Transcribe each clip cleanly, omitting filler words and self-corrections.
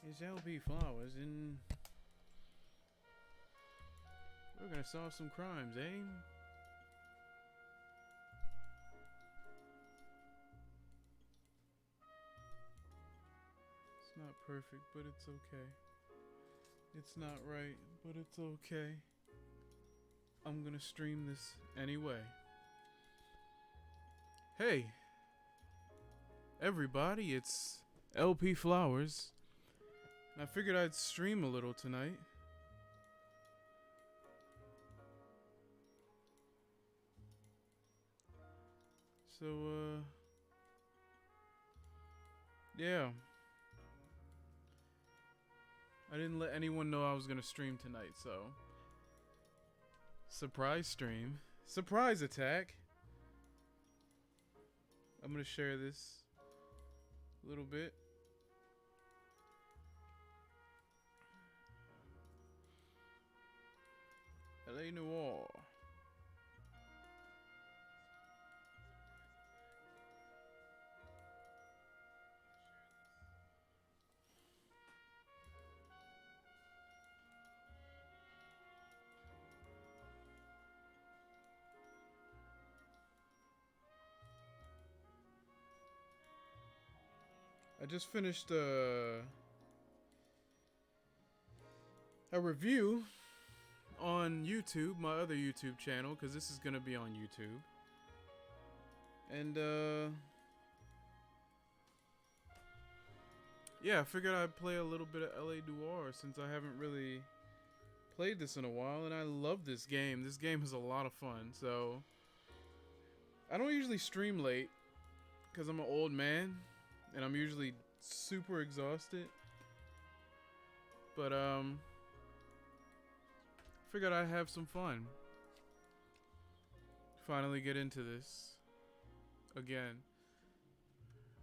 It's LP Flowers, and we're gonna solve some crimes, eh? It's not perfect, but it's okay. It's not right, but it's okay. I'm gonna stream this anyway. Hey, everybody, it's LP Flowers. And I figured I'd stream a little tonight. So, yeah. I didn't let anyone know I was gonna stream tonight, so. Surprise stream. Surprise attack. I'm gonna share this a little bit. Noire. I just finished a review on YouTube, my other YouTube channel, because this is gonna be on YouTube. And yeah, I figured I'd play a little bit of LA Noire since I haven't really played this in a while, and I love this game. This game is a lot of fun. So I don't usually stream late because I'm an old man and I'm usually super exhausted. But figured I'd have some fun. Finally get into this again.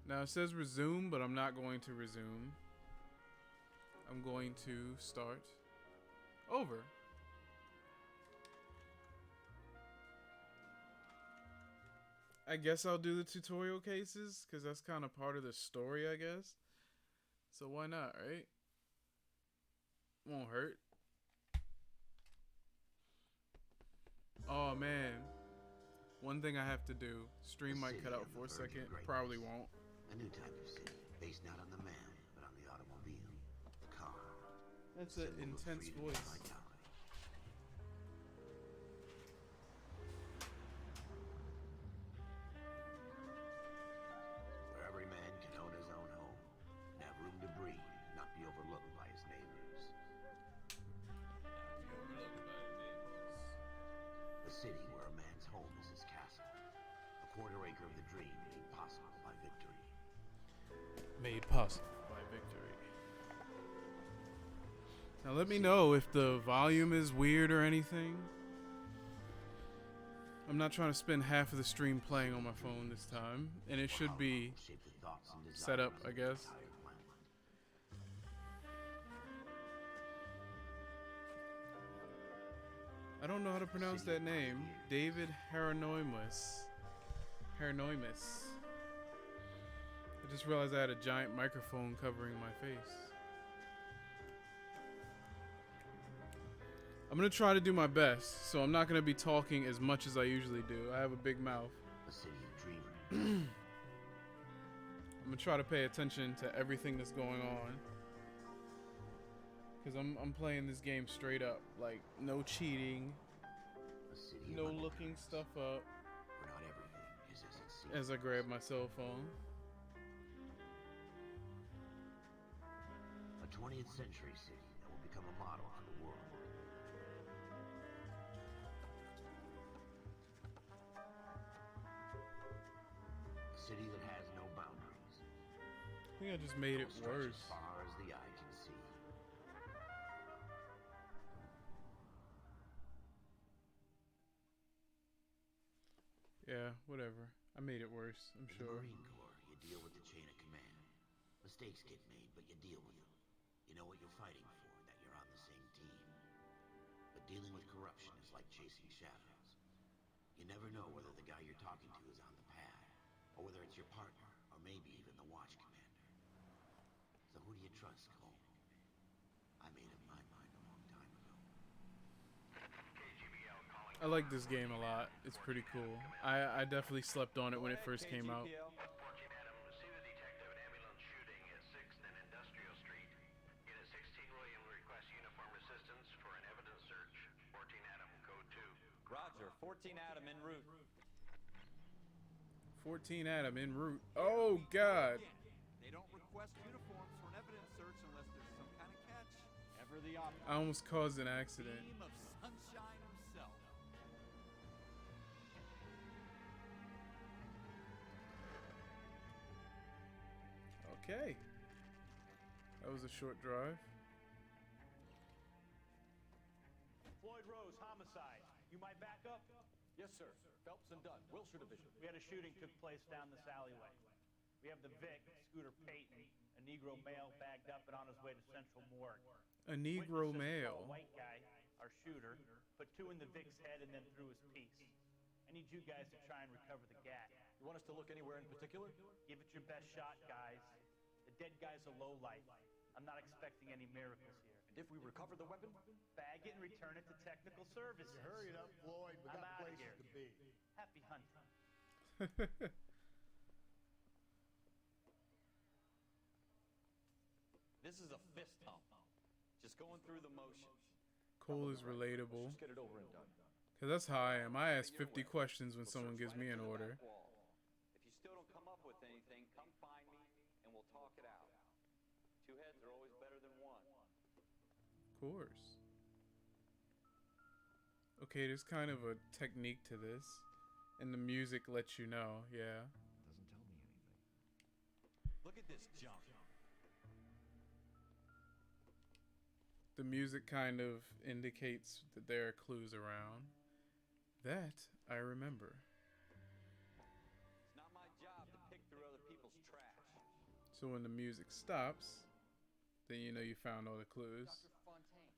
Now it says resume, but I'm not going to resume. I'm going to start over. I guess I'll do the tutorial cases because that's kind of part of the story, I guess. So why not, right? Won't hurt. Oh man, one thing I have to do. Stream might cut out for a second. Probably won't. A new type of city, based not on the man, but on the automobile, the car. That's an intense voice. Where every man can own his own home, and have room to breathe, and not be overlooked by his neighbors. The city where a man's home is his castle. A quarter acre of the dream made possible by victory. Made possible by victory. Now let me know if the volume is weird or anything. I'm not trying to spend half of the stream playing on my phone this time, and it should be set up, I guess. I don't know how to pronounce that name. David Hieronymus. I just realized I had a giant microphone covering my face. I'm gonna try to do my best, so I'm not gonna be talking as much as I usually do. I have a big mouth. A city of dreamers. I'm gonna try to pay attention to everything that's going on. Because I'm playing this game straight up. Like, no cheating. No looking stuff up. Where not everything is as it seems. As I grab my cell phone. A 20th century city that will become a model for the world. A city that has no boundaries. I think I just made it worse. As far as the eye can see. Yeah, whatever. I made it worse, I'm sure. In the Marine Corps, you deal with the chain of command. Mistakes get made, but you deal with them. You know what you're fighting for, that you're on the same team. But dealing with corruption is like chasing shadows. You never know whether the guy you're talking to is on the pad, or whether it's your partner, or maybe even the watch commander. So who do you trust, Cole? I like this game a lot. It's pretty cool. I definitely slept on it when it first came out. 14 Adam, see the detective an ambulance shooting at 6th and Industrial Street. Unit 16 William requests uniform assistance for an evidence search. 14 Adam, code 2. Roger, 14 Adam en route. 14 Adam en route. Oh God. They don't request uniforms for an evidence search unless there's some kind of catch. Ever the opposite. I almost caused an accident. Beam of sunshine himself. Okay. That was a short drive. Floyd Rose, homicide. You might back up? Yes, sir. Phelps and Dunn, Wilshire Division. We had a shooting took place down this alleyway. We have the Vic, Scooter Payton, a Negro male bagged up and on his way to Central Morgue. A Negro Witnesses male. saw a white guy, our shooter, put 2 in the Vic's head and then threw his piece. I need you guys to try and recover the gat. You want us to look anywhere in particular? Give it your best shot, guys. The dead guy's a lowlife. I'm not expecting any miracles here. And if we recover the weapon? Bag it and return it to technical services. Hurry it up, Floyd. We I'm got outta places here. to be. Happy hunting. This is a fist hump. Just going through the motions. Cole is relatable. Just get it over and done. Cause that's how I am. I ask 50 questions when someone gives me an order. If you still don't come up with anything, come find me and we'll talk it out. 2 heads are always better than 1. Of course. Okay, there's kind of a technique to this. And the music lets you know, yeah. Doesn't tell me anything. Look at this junk. The music kind of indicates that there are clues around. That I remember. It's not my job to pick through other people's trash. So when the music stops, then you know you found all the clues. Dr. Fontaine,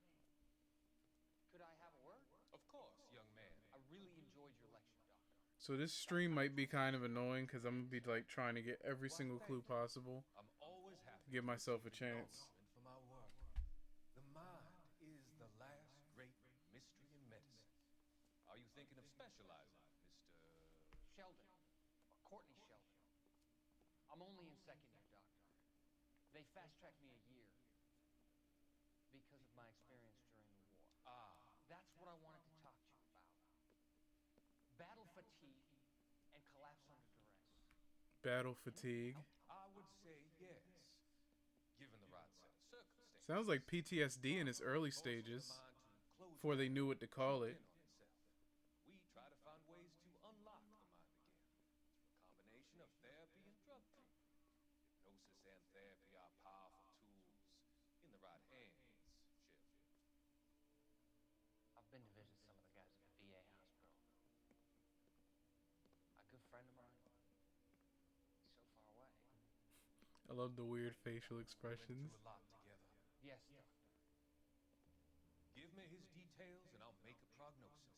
could I have a word? Of course, young man. I really enjoyed your lecture, Doctor. So this stream might be kind of annoying because I'm gonna be like trying to get every single clue possible I'm always happy to give myself a chance. for my work. The mind is the last great mystery in medicine. Are you thinking of specializing, Mr. Sheldon, or Courtney Sheldon. I'm only in second year, Doctor. They fast-tracked me a year because of my experience during the war. Ah, That's what I wanted to talk to you about. Battle fatigue and collapse under duress. Battle fatigue. I would say yes, given the right set of circumstances. Sounds like PTSD in its early stages, before they knew what to call it. We try to find ways to unlock the mind again through a combination of therapy and drug treatment. Hypnosis and therapy are powerful tools in the right hands, Sheriff. I've been to visit some of the guys at the VA hospital. A good friend of mine, he's so far away. I love the weird facial We expressions. went through a lot together. Yes, Doctor. Give me his details and I'll make a prognosis.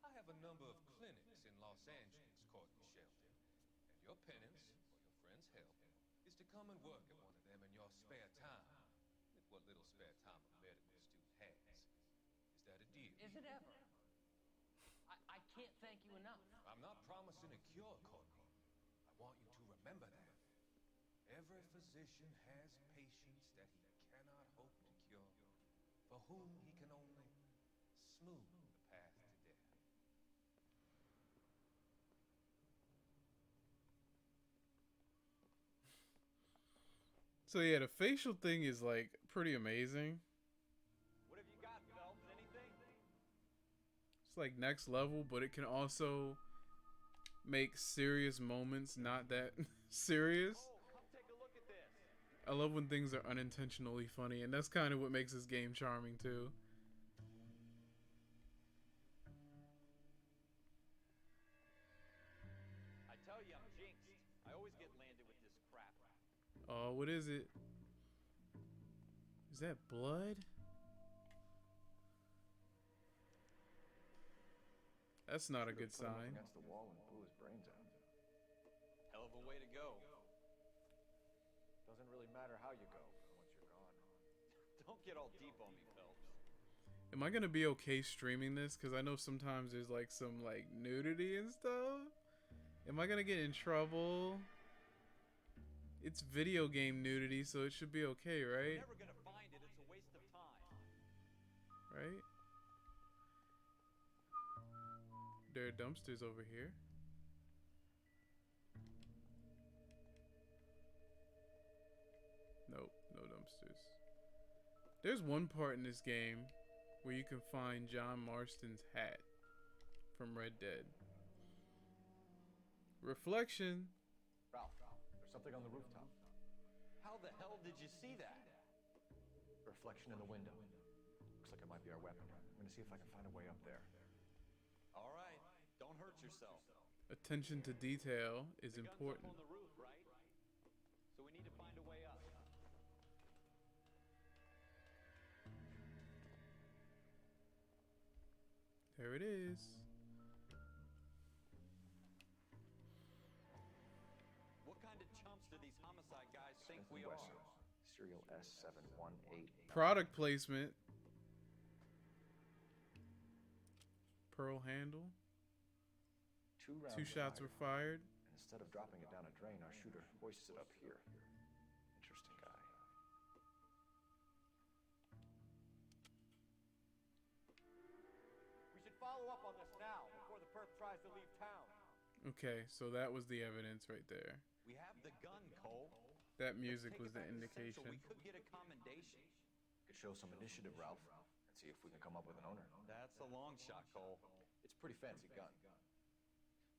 I have a number of clinics in Los Angeles, Courtney Sheldon, and your penance, or your friend's help, is to come and work at one of them in your spare time, with what little spare time a medical student has. Is that a deal? Is it ever? I can't thank you enough. I'm not promising a cure, Courtney. I want you to remember that. Every physician has patients that he cannot hope to cure, for whom he can only smooth the path to death. So yeah, the facial thing is like pretty amazing. What have you got, Phelps? Anything? It's like next level, but it can also make serious moments not that serious. Oh, come take a look at this. I love when things are unintentionally funny, and that's kind of what makes this game charming too. I tell you, I'm jinxed. I always get landed with this crap. Oh, what is it? Is that blood? That's not a good sign. Against the wall and blew his brains out. Hell of a way to go. Doesn't really matter how you go once you're gone. Don't get all deep on me, Phelps. Am I gonna be okay streaming this? Because I know sometimes there's like some like nudity and stuff. Am I gonna get in trouble? It's video game nudity, so it should be okay, right? You're never gonna find it. It's a waste of time. Right? There are dumpsters over here. Nope, no dumpsters. There's one part in this game where you can find John Marston's hat from Red Dead. Reflection. Ralph, there's something on the rooftop. How the hell did you see that? Reflection in the window. Looks like it might be our weapon. I'm gonna see if I can find a way up there. All right, don't hurt yourself. Attention to detail is The gun's important. up on the roof, right? So we need to find a way up. There it is. What kind of chumps do these homicide guys think Smith we & are? Wesson, serial S718. Product placement. Pearl handle. Two shots were fired. And instead of dropping it down a drain, our shooter hoists it up here. Interesting guy. We should follow up on this now before the perp tries to leave town. Okay, so that was the evidence right there. We have the gun, Cole. That music Let's was take the it back to indication. Central. We could get a commendation. Could show some initiative, Ralph, and see if we can come up with an owner. That's a long shot, Cole. It's a pretty fancy gun.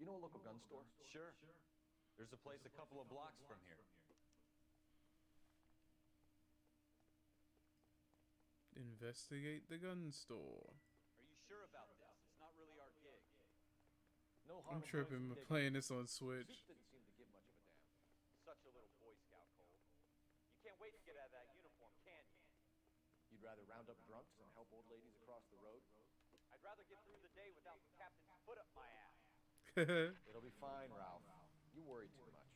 You know a local gun store? Sure. There's a place a couple of blocks from here. Investigate the gun store. Are you sure about this? It's not really our gig. No I'm harm in tripping doing some playing digging. this on Switch. Suits didn't seem to give much of a damn. Such a little Boy Scout, Cole. You can't wait to get out of that uniform, can you? You'd rather round up drunks than help old ladies across the road? I'd rather get through the day without the captain's foot up my ass. It'll be fine, Ralph. You worry too much.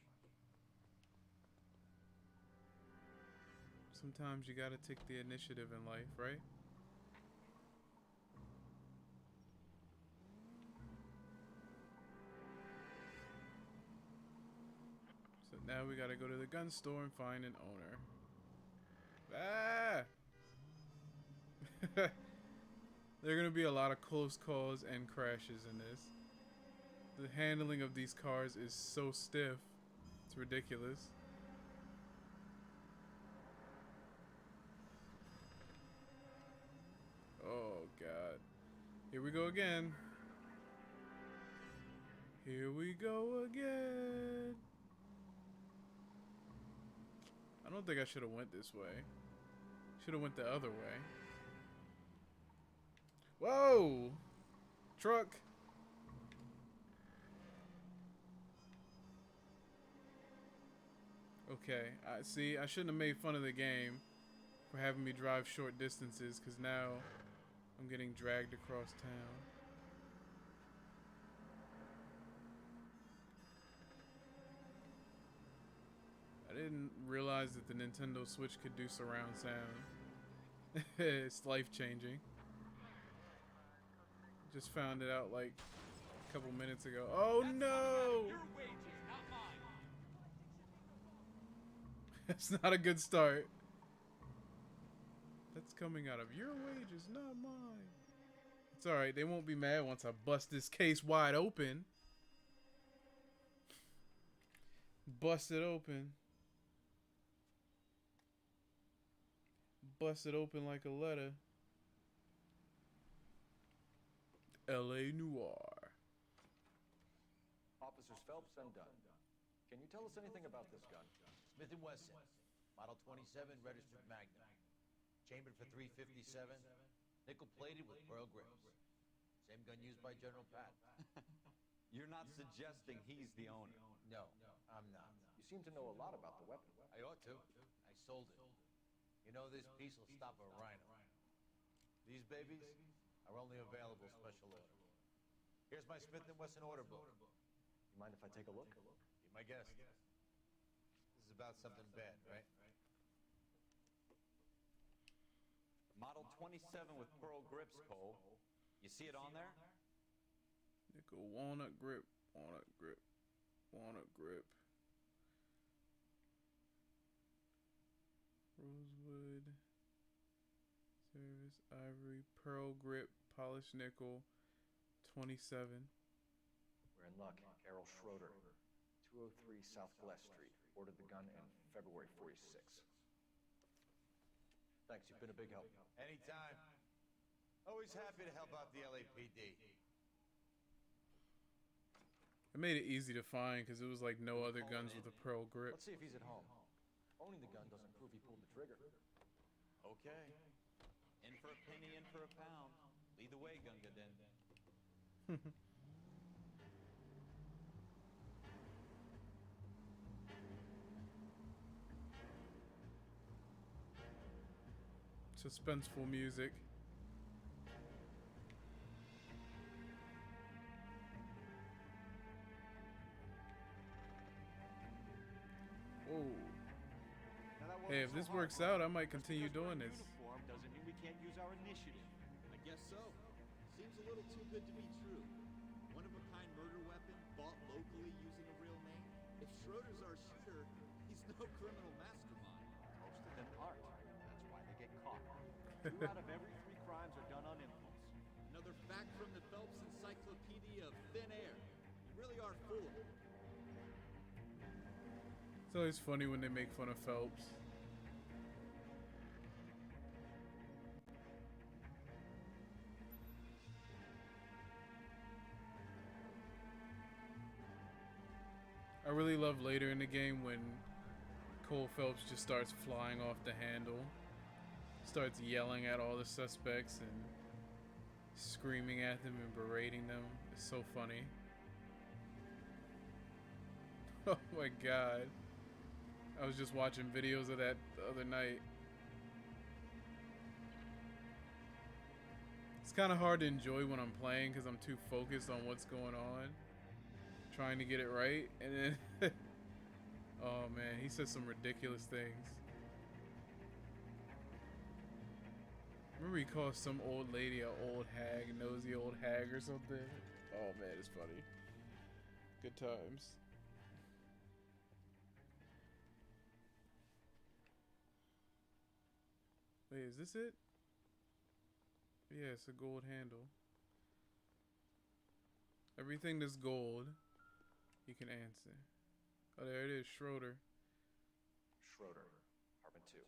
Sometimes you gotta take the initiative in life, right? So now we gotta go to the gun store and find an owner. Ah! There are gonna be a lot of close calls and crashes in this. The handling of these cars is so stiff. It's ridiculous. Oh god. Here we go again. Here we go again. I don't think I should have went this way. Should have went the other way. Whoa! Truck. Okay, I see. I shouldn't have made fun of the game for having me drive short distances, because now I'm getting dragged across town. I didn't realize that the Nintendo Switch could do surround sound. It's life-changing. Just found it out like a couple minutes ago. Oh no! Your wages, not mine. That's not a good start. That's coming out of your wages, not mine. It's alright, they won't be mad once I bust this case wide open. Bust it open. Bust it open like a letter. L.A. Noire. Officers Phelps and Dunn. Can you tell us anything about this gun? Smith & Wesson, Model 27, registered Magnum. Chambered for .357, nickel-plated with pearl grips. Same gun used by General Patton. You're not suggesting he's the owner. No, I'm not. You seem to know a lot about the weapon. I ought to. I sold it. You know, this piece will stop a rhino. These babies are only available special order. Here's my Smith & Wesson order book. You mind if I take a look? Be my guest. This is about something bad, right? Model Model 27 with pearl grips, Cole. You see it on there? Nickel, walnut grip, walnut grip, walnut grip. Rosewood, service, ivory, pearl grip, polished nickel, 27. We're in luck. Errol Schroeder, 203 South Bless Street. Ordered the gun in February 46. Thanks, you've been a big help. Anytime. Always happy to help out the LAPD. I made it easy to find because it was like no other guns with a pearl grip. Let's see if he's at home. Owning the gun doesn't prove he pulled the trigger. Okay. In for a penny, in for a pound. Lead the way, Gunga Din. Suspenseful music. Whoa. Hey, if this works out, I might continue doing this. Uniform doesn't mean we can't use our initiative. I guess so. Seems a little too good to be true. One-of-a-kind murder weapon bought locally using a real name. If Schroeder's our shooter, he's no criminal mastermind. Most of them aren't. That's why they get caught. 2 out of every 3 crimes are done on impulse. Another fact from the Phelps Encyclopedia of Thin Air. You really are full of it. It's always funny when they make fun of Phelps. I really love later in the game when Cole Phelps just starts flying off the handle, starts yelling at all the suspects and screaming at them and berating them. It's so funny. Oh my god. I was just watching videos of that the other night. It's kind of hard to enjoy when I'm playing because I'm too focused on what's going on, trying to get it right, and then oh man, he says some ridiculous things. Remember he called some old lady an old hag, nosy old hag or something? Oh man, it's funny. Good times. Wait, is this it? Yeah, it's a gold handle. Everything that's gold, you can answer. Oh, there it is, Schroeder. Schroeder, Carbon 2.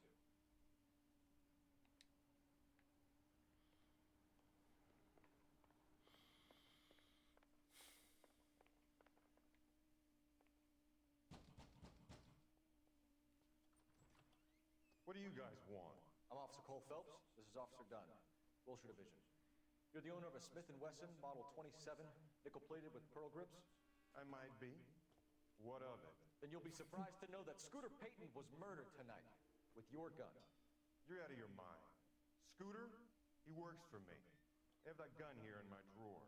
What do you guys want? I'm Officer Cole Phelps. This is Officer Dunn, Wilshire Division. You're the owner of a Smith & Wesson Model 27, nickel-plated with pearl grips? I might be. What of it? Then you'll be surprised to know that Scooter Payton was murdered tonight with your gun. You're out of your mind. Scooter? He works for me. I have that gun here in my drawer.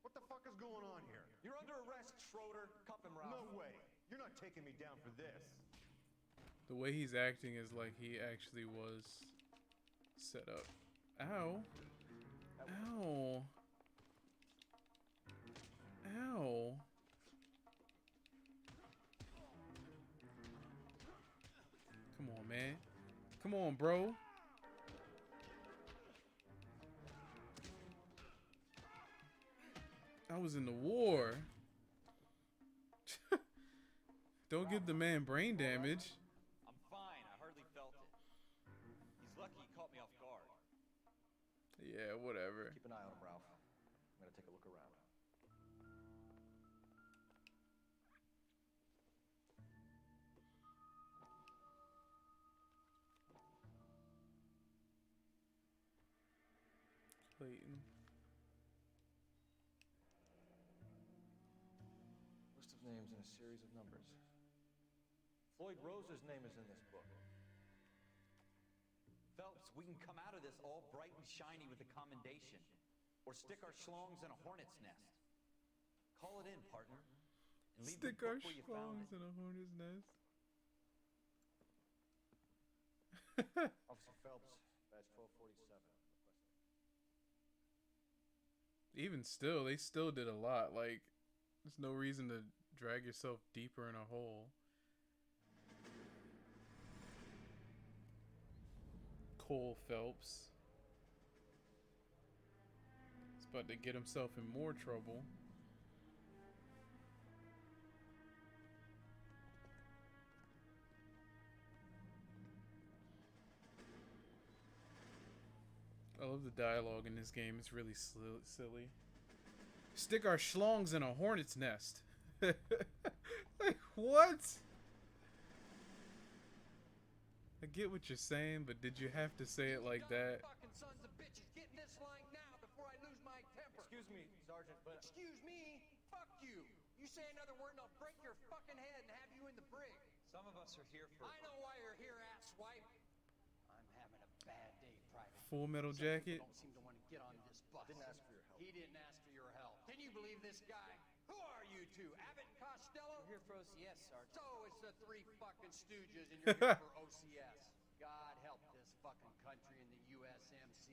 What the fuck is going on here? You're under arrest, Schroeder. Cuff him, Ralph. No way. You're not taking me down for this. The way he's acting is like he actually was set up. Ow. Ow. Ow. Come on, man. Come on, bro. I was in the war. Don't give the man brain damage. I'm fine. I hardly felt it. He's lucky he caught me off guard. Yeah, whatever. Keep an eye on him, Ralph. I'm gonna take a look around. Clayton. List of names and a series of numbers. Floyd Rose's name is in this book. Phelps, we can come out of this all bright and shiny with a commendation. Or stick our schlongs in a hornet's nest. Call it in, partner. And leave Stick the our book where you found schlongs it. in a hornet's nest. Officer Phelps, badge 1247. Even still, they still did a lot. Like, there's no reason to drag yourself deeper in a hole. Cole Phelps. He's about to get himself in more trouble. I love the dialogue in this game. It's really silly. Stick our schlongs in a hornet's nest. Like, what? I get what you're saying, but did you have to say it like that? Fucking sons of bitches, get in this line now before I lose my temper. Excuse me, Sergeant, but... Excuse me? Fuck you. You say another word and I'll break your fucking head and have you in the brig. Some of us are here for... I know why you're here, asswipe. I'm having a bad day, Private. Full Metal Some Jacket. people don't seem to want to get on this bus. I didn't ask for your help. He didn't ask for your help. Can you believe this guy? Who are you two? Abbott and Costello? We're here for OCS, Sergeant. So it's the three fucking stooges and you're here for OCS. God help this fucking country and the USMC.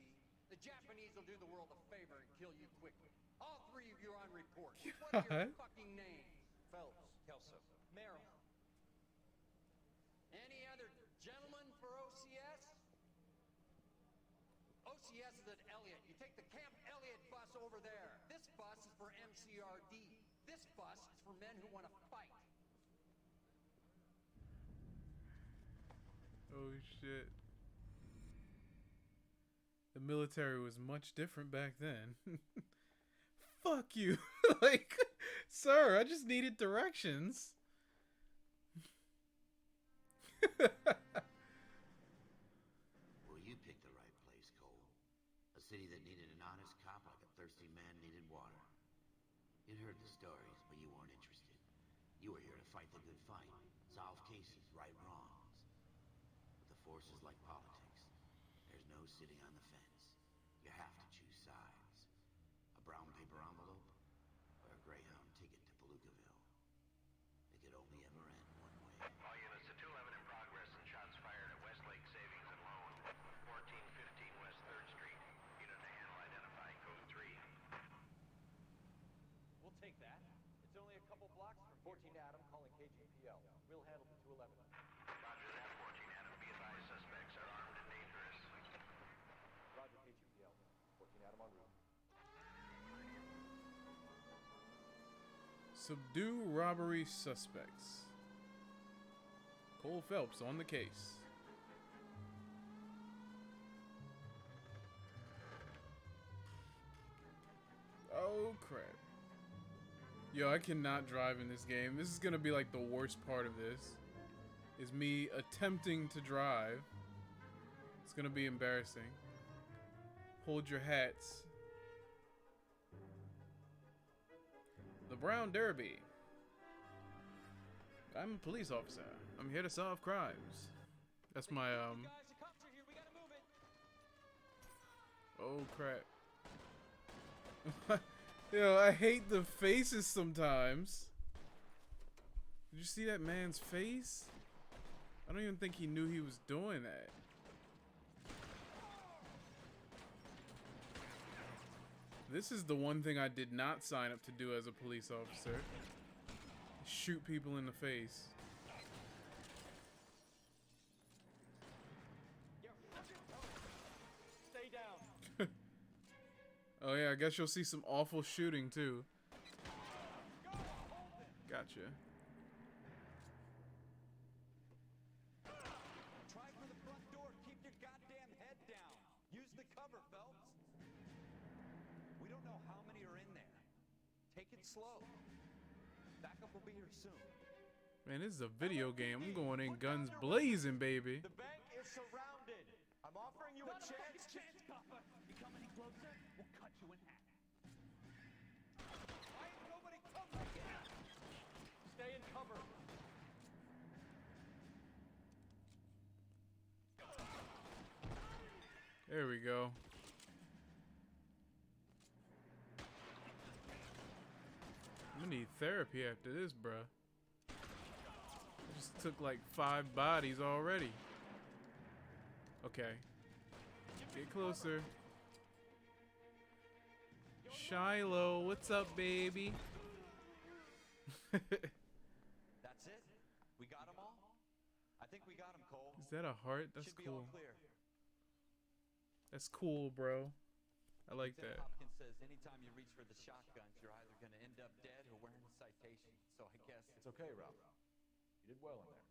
The Japanese will do the world a favor and kill you quickly. All three of you are on report. What are your fucking names? Phelps. Kelso. Merrill. Any other gentlemen for OCS? OCS is at Elliott. You take the Camp Elliott bus over there. This bus is for MCRD. This bus is for men who want to fight. Oh shit. The military was much different back then. Fuck you. Like, sir, I just needed directions. Well, you picked the right place, Cole. A city that needed an honest cop like a thirsty man needed water. You'd heard the stories, but you weren't interested. You were here to fight the good fight, solve cases, right wrongs. But the force is like politics. There's no sitting on the fence. You have to choose sides. A brown paper envelope or a Greyhound ticket to Palookaville. It could only ever end one way. All units to 211 in progress and shots fired at Westlake Savings and Loan, 1415 West 3rd Street. Unit to handle identify code 3. We'll take that. It's only a couple blocks from 14 Adam calling KGPL. We'll handle the 211. Roger that, 14 Adam. Be advised, suspects are armed and dangerous. Roger, KGPL. 14 Adam en route. Subdue robbery suspects. Cole Phelps on the case. Oh crap. Yo, I cannot drive in this game. This is gonna be like the worst part of this. Is me attempting to drive. It's gonna be embarrassing. Hold your hats. The Brown Derby. I'm a police officer. I'm here to solve crimes. That's my Guys, the cops are here. We gotta move it. Oh crap. Yo, I hate the faces sometimes. Did you see that man's face? I don't even think he knew he was doing that. This is the one thing I did not sign up to do as a police officer. Shoot people in the face. Stay down. Oh yeah, I guess you'll see some awful shooting too. Gotcha. Try for the front door. Keep your goddamn head down. Use the cover, Phelps. We don't know how many are in there. Take it slow. Backup will be here soon. Man, this is a video game. I'm going in guns blazing, baby. The bank is surrounded. I'm offering you a chance. copper. You come any closer, we'll cut you in half. Why ain't nobody come right here? Stay in cover. There we go. I'm gonna need therapy after this, bruh. I just took like 5 bodies already. Okay. Get closer. Shiloh, what's up, baby? That's it? We got them all? I think we got them, Cole. Is that a heart? That's Should be all cool. clear. That's cool, bro. I like Lieutenant that. Hopkins says anytime you reach for the shotguns, you're either going to end up dead or wearing a citation. So I guess It's okay, Ralph. You did well in there.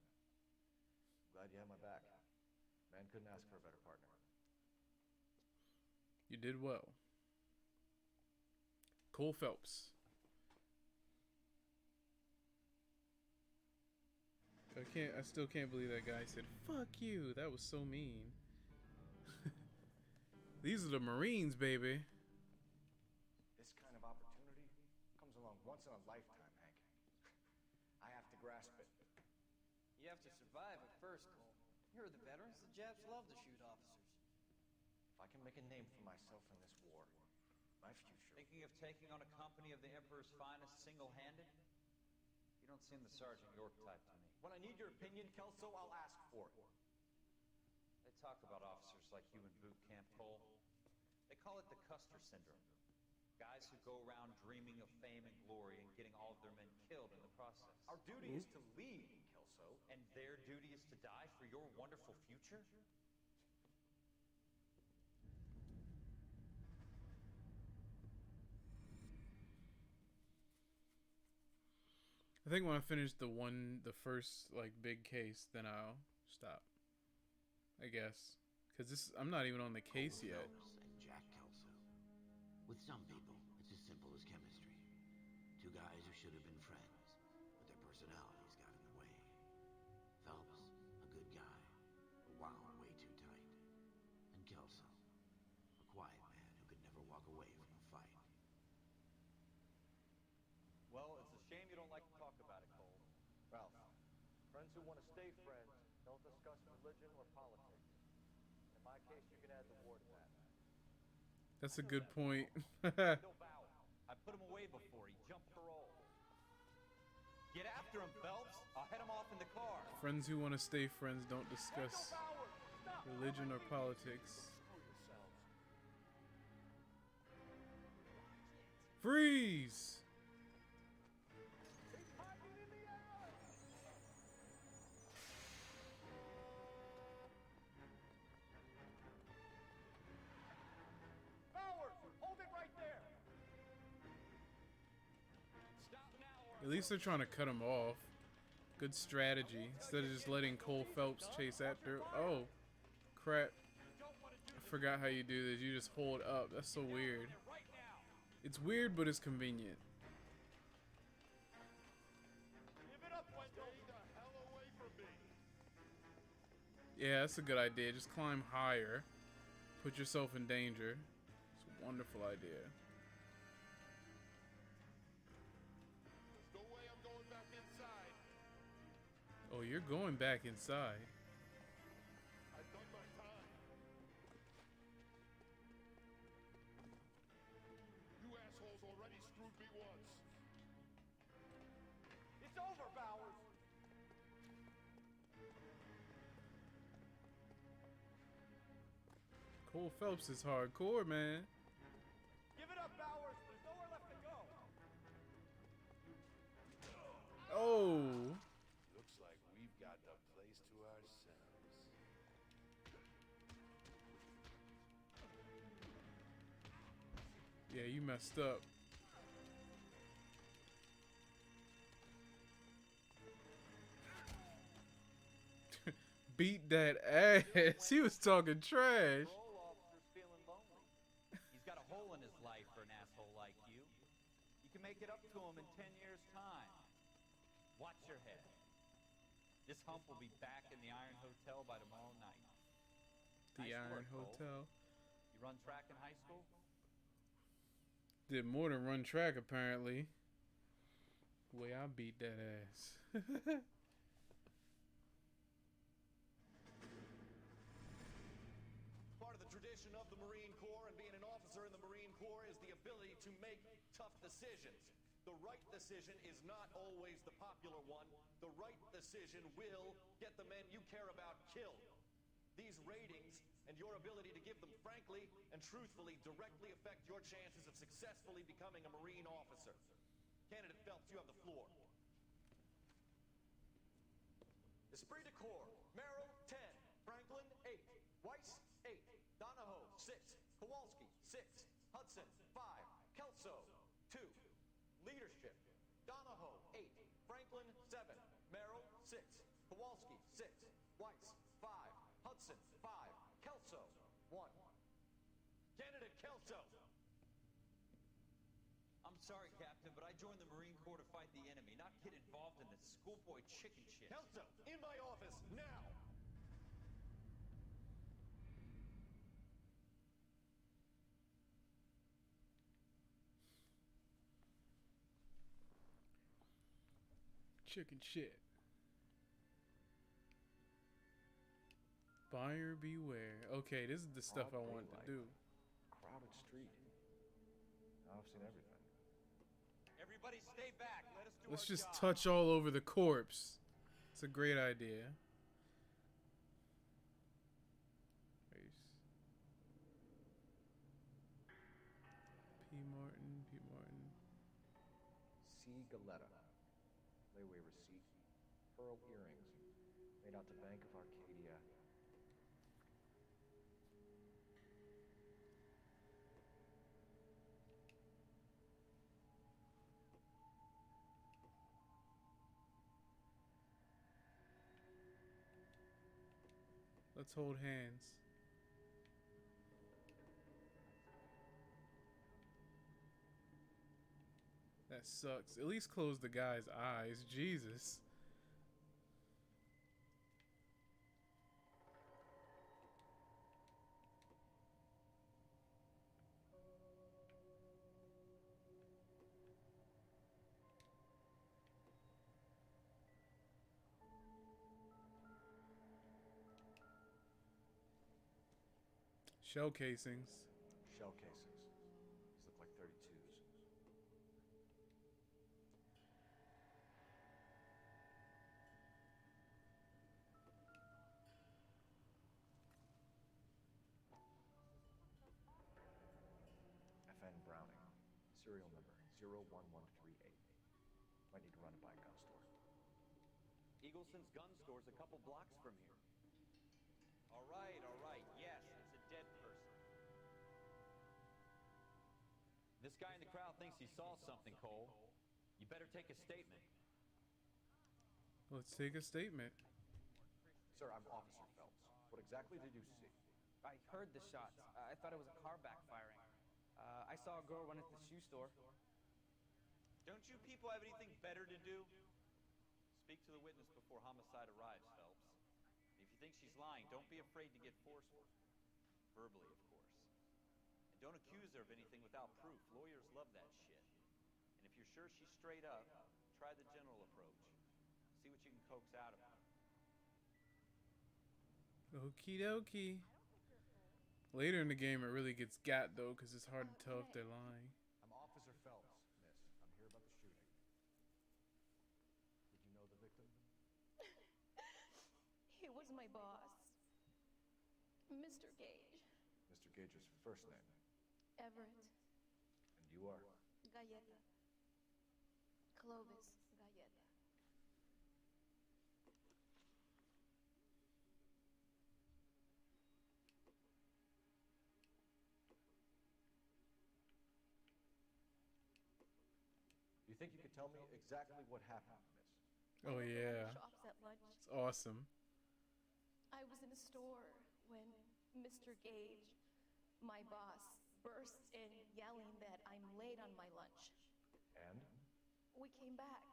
I'm glad you had my back. Man couldn't ask for a better partner. You did well. Cole Phelps. I still can't believe that guy said, "Fuck you." That was so mean. These are the Marines, baby. This kind of opportunity comes along once in a lifetime, Hank. I have to grasp it. You have to survive at first, Cole. You're the veterans. The Japs love to shoot officers. If I can make a name for myself in this war, my future... Thinking of taking on a company of the Emperor's finest single-handed? You don't seem the Sergeant York type to me. When I need your opinion, Kelso, I'll ask for it. They talk about officers like you in boot camp, Cole. They call it the Custer syndrome. Guys who go around dreaming of fame and glory and getting all of their men killed in the process. Our duty is to lead, Kelso. And their duty is to die for your wonderful future? I think when I finish the first like big case, then I'll stop. I guess, because I'm not even on the case Cole yet. Phelps and Jack Kelso. With some people, it's as simple as chemistry. Two guys who should have been friends, but their personalities got in the way. Phelps, a good guy, but wound way too tight. And Kelso, a quiet man who could never walk away from a fight. Well, it's a shame you don't like to talk about it, Cole. Ralph, friends who want to stay friends don't discuss religion or politics. In my case, you can add the war to that. That's a good point. No bow. I put him away before. He jumped parole. Get after him, Phelps. I'll head him off in the car. Friends who want to stay friends don't discuss religion or politics. Freeze! Hold it right there. Stop now. At least they're trying to cut him off. Good strategy. Instead of just letting Cole Phelps chase after. Oh, crap. I forgot how you do this. You just hold up. That's so weird. It's weird, but it's convenient. Give it up, Wendell. Stay the hell away from me. Yeah, that's a good idea. Just climb higher. Put yourself in danger. It's a wonderful idea. There's no way I'm going back inside. Oh, you're going back inside. I've done my time. You assholes already screwed me once. It's over, Bowers. Cole Phelps is hardcore, man. Give it up, Bowers. There's nowhere left to go. Oh. Looks like we've got the place to ourselves. Yeah, you messed up. Beat that ass. He was talking trash. Parole officer's feeling lonely. He's got a hole in his life for an asshole like you. You can make it up to him in 10 years' time. Watch your head. This hump will be back in the Iron Hotel by tomorrow night. The Nice Iron work, Cole. Hotel. You run track in high school? Did more than run track, apparently. The way I beat that ass. Part of the tradition of the Marine Corps and being an officer in the Marine Corps is the ability to make tough decisions. The right decision is not always the popular one. The right decision will get the men you care about killed. These ratings and your ability to give them frankly and truthfully directly affect your chances of successfully becoming a Marine officer. Candidate Phelps, you have the floor. Esprit de Corps, Merrill, 10. Franklin, 8. Weiss, 8. Donahoe, 6. Kowalski, 6. Hudson, 5. Kelso, 2. Leadership, Donahoe, 8. Franklin, 7. Merrill, 6. Kowalski, 6. Weiss, 5. Hudson, 5. Kelso, 1. Candidate Kelso! I'm sorry, Captain, but I joined the Marine Corps to fight the enemy, not get involved in this schoolboy chicken shit. Kelso, in my office, now! Chicken shit. Buyer beware. Okay, this is the stuff I want to do. Crowded street. Now I've seen everything. Everybody stay back. Let us do Let's our just job. touch all over the corpse. It's a great idea. P. Martin, P. Martin. C. Galetta. Layaway receipt. Pearl earrings. Made out to Bank of Arcadia. Let's hold hands. That sucks. At least close the guy's eyes. Jesus. Shell casings. Shell casings. These look like 32s. FN Browning. Serial number 01138. Might need to run it by a gun store. Eagleson's gun store's a couple blocks from here. All right, all right. Yes, it's a dead person. This guy in the crowd thinks he saw something, Cole. You better take a statement. Let's take a statement. Sir, I'm Officer Phelps. What exactly did you see? I heard the shots. I thought it was a car backfiring. I saw a girl run into the shoe store. Don't you people have anything better to do? Speak to the witness before homicide arrives, Phelps. If you think she's lying, don't be afraid to get forceful. Verbally, of course. And don't accuse her of anything without proof. Lawyers love that shit. And if you're sure she's straight up, try the general approach. See what you can coax out of her. Okie dokie. Later in the game, it really gets got though, because it's hard to tell if they're lying. I'm Officer Phelps, miss. I'm here about the shooting. Did you know the victim? He was my boss, Mr. Gage. Mr. Gage's first name. Everett. And you are? Galleta. Clovis Galleta. Do you think you could tell me exactly what happened, miss? Oh yeah. Shops at lunch. It's awesome. I was in a store when Mr. Gage, my boss, bursts in yelling that I'm late on my lunch. And? We came back.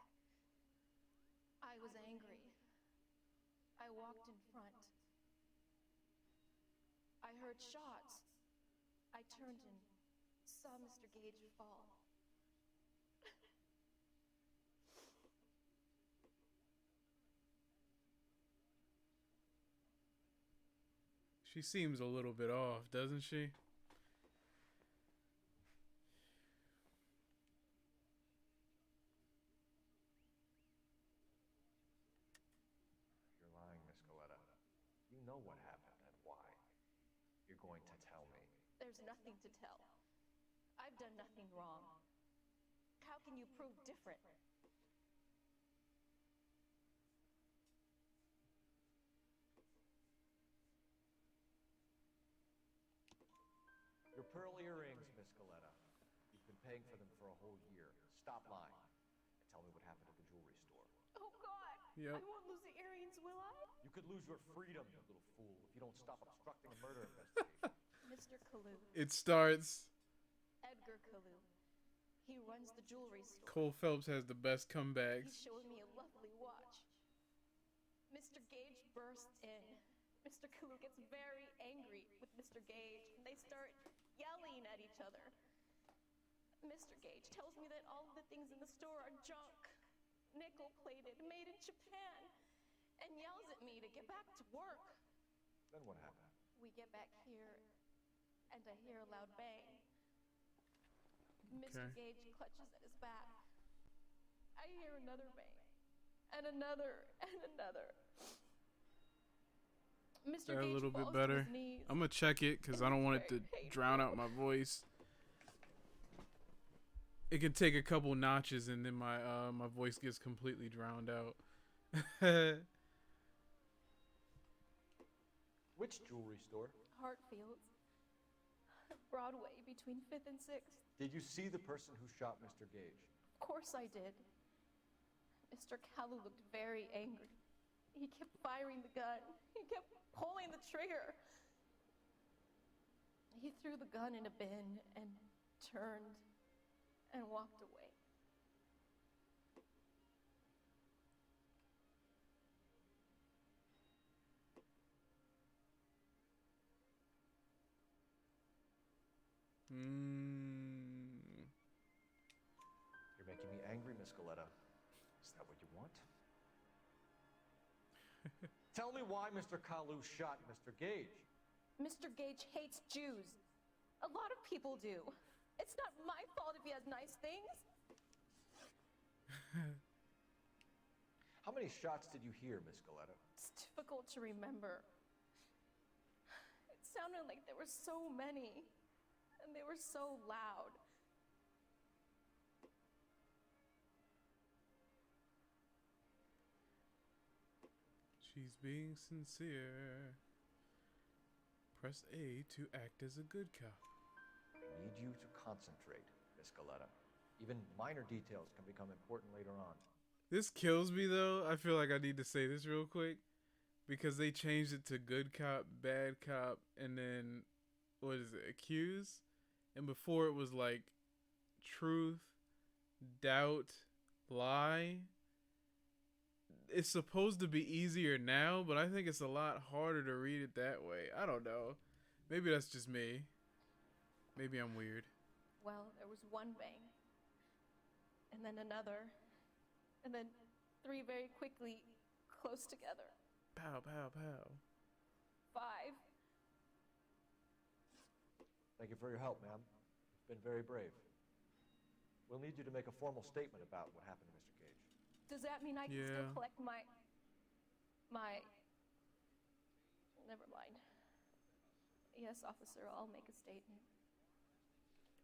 I was angry. I walked in front. I heard shots. I turned and saw Mr. Gage fall. She seems a little bit off, doesn't she? You're lying, Miss Galetta. You know what happened, and you're going to tell me. There's nothing to tell. I've done nothing wrong. How can you prove different? Your pearl earrings, Miss Galetta. You've been paying for them for a whole year. Stop lying and tell me what happened at the jewelry store. Oh, God! Yep. I won't lose the earrings, will I? You could lose your freedom, you little fool, if you don't stop obstructing a murder investigation. Mr. Kalu. It starts. Edgar Kalu. He runs the jewelry store. Cole Phelps has the best He comebacks. showed me a lovely watch. Mr. Gage bursts in. Mr. Kalu gets very angry with Mr. Gage, and they start yelling at each other. Mr. Gage tells me that all of the things in the store are junk, nickel-plated, made in Japan, and yells at me to get back to work. Then what happened? We get back here, and I hear a loud bang. Mr. Gage clutches at his back. I hear another bang, and another, and another. Mr. That a Gage little bit falls to better. his knees. I'm gonna check it because I don't want it to drown out my voice. It can take a couple notches and then my voice gets completely drowned out. Which jewelry store? Hartfield's. Broadway, between 5th and 6th. Did you see the person who shot Mr. Gage? Of course I did. Mr. Kalu looked very angry. He kept firing the gun. He kept pulling the trigger. He threw the gun in a bin and turned and walked away. You're making me angry, Miss Galetta. Is that what you want? Tell me why Mr. Kalu shot Mr. Gage. Mr. Gage hates Jews. A lot of people do. It's not my fault if he has nice things. How many shots did you hear, Miss Galetta? It's difficult to remember. It sounded like there were so many, and they were so loud. She's being sincere. Press A to act as a good cop. I need you to concentrate, Miss Galetta. Even minor details can become important later on. This kills me though. I feel like I need to say this real quick because they changed it to good cop, bad cop, and then what is it? Accuse? And before it was like truth, doubt, lie. It's supposed to be easier now, but I think it's a lot harder to read it that way. I don't know. Maybe that's just me. Maybe I'm weird. Well, there was one bang, and then another, and then three very quickly, close together. Pow, pow, pow. 5. Thank you for your help, ma'am. You've been very brave. We'll need you to make a formal statement about what happened to Mr. Gage. Does that mean I can still collect my... Never mind. Yes, officer, I'll make a statement.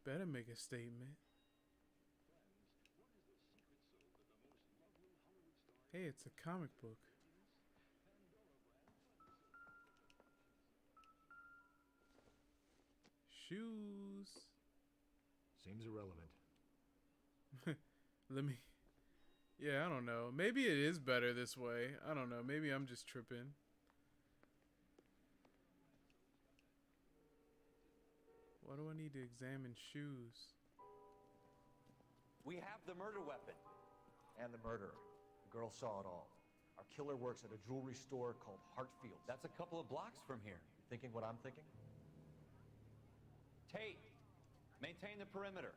Better make a statement. Hey, it's a comic book. Shoes. Seems irrelevant. Let me... Yeah, I don't know. Maybe it is better this way. I don't know. Maybe I'm just tripping. Why do I need to examine shoes? We have the murder weapon. And the murderer. The girl saw it all. Our killer works at a jewelry store called Hartfield's. That's a couple of blocks from here. You thinking what I'm thinking? Tate, maintain the perimeter.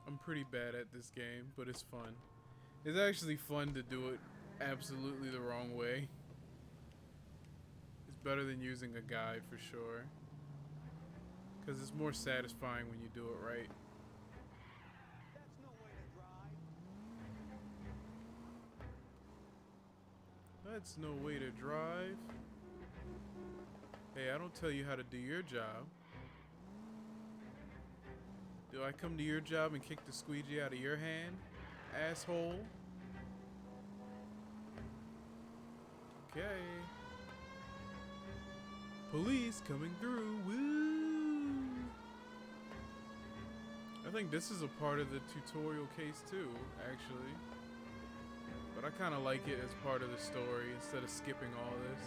I'm pretty bad at this game, but it's fun. It's actually fun to do it absolutely the wrong way. It's better than using a guide for sure. Because it's more satisfying when you do it right. That's no way to drive. That's no way to drive. Hey, I don't tell you how to do your job. Do I come to your job and kick the squeegee out of your hand, asshole? Okay. Police coming through. Woo! I think this is a part of the tutorial case too, actually. But I kind of like it as part of the story instead of skipping all this.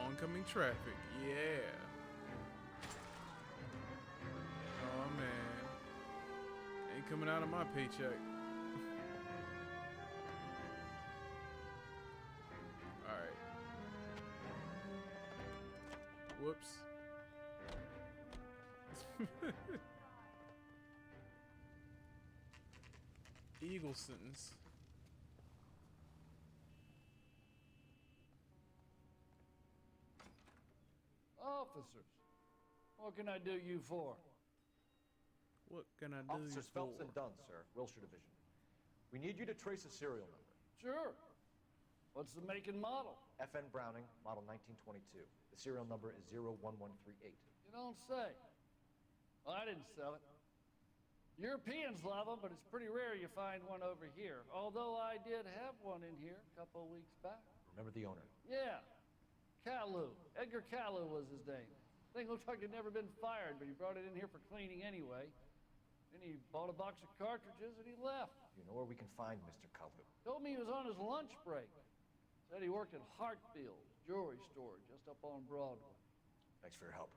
Oncoming traffic, yeah. Oh man. Ain't coming out of my paycheck. Alright. Whoops. Eaglesons. Officers, what can I do you for? What can I do Officers for? Phelps and Dunn, sir. Wilshire Division. We need you to trace a serial number. Sure. What's the make and model? FN Browning, model 1922. The serial number is 01138. You don't say. Well, I didn't sell it. Europeans love them, but it's pretty rare you find one over here. Although I did have one in here a couple of weeks back. Remember the owner? Yeah. Kalu. Edgar Kalu was his name. Thing looked like he'd never been fired, but he brought it in here for cleaning anyway. Then he bought a box of cartridges and he left. You know where we can find Mr. Kalu? Told me he was on his lunch break. Said he worked at Hartfield's jewelry store just up on Broadway. Thanks for your help.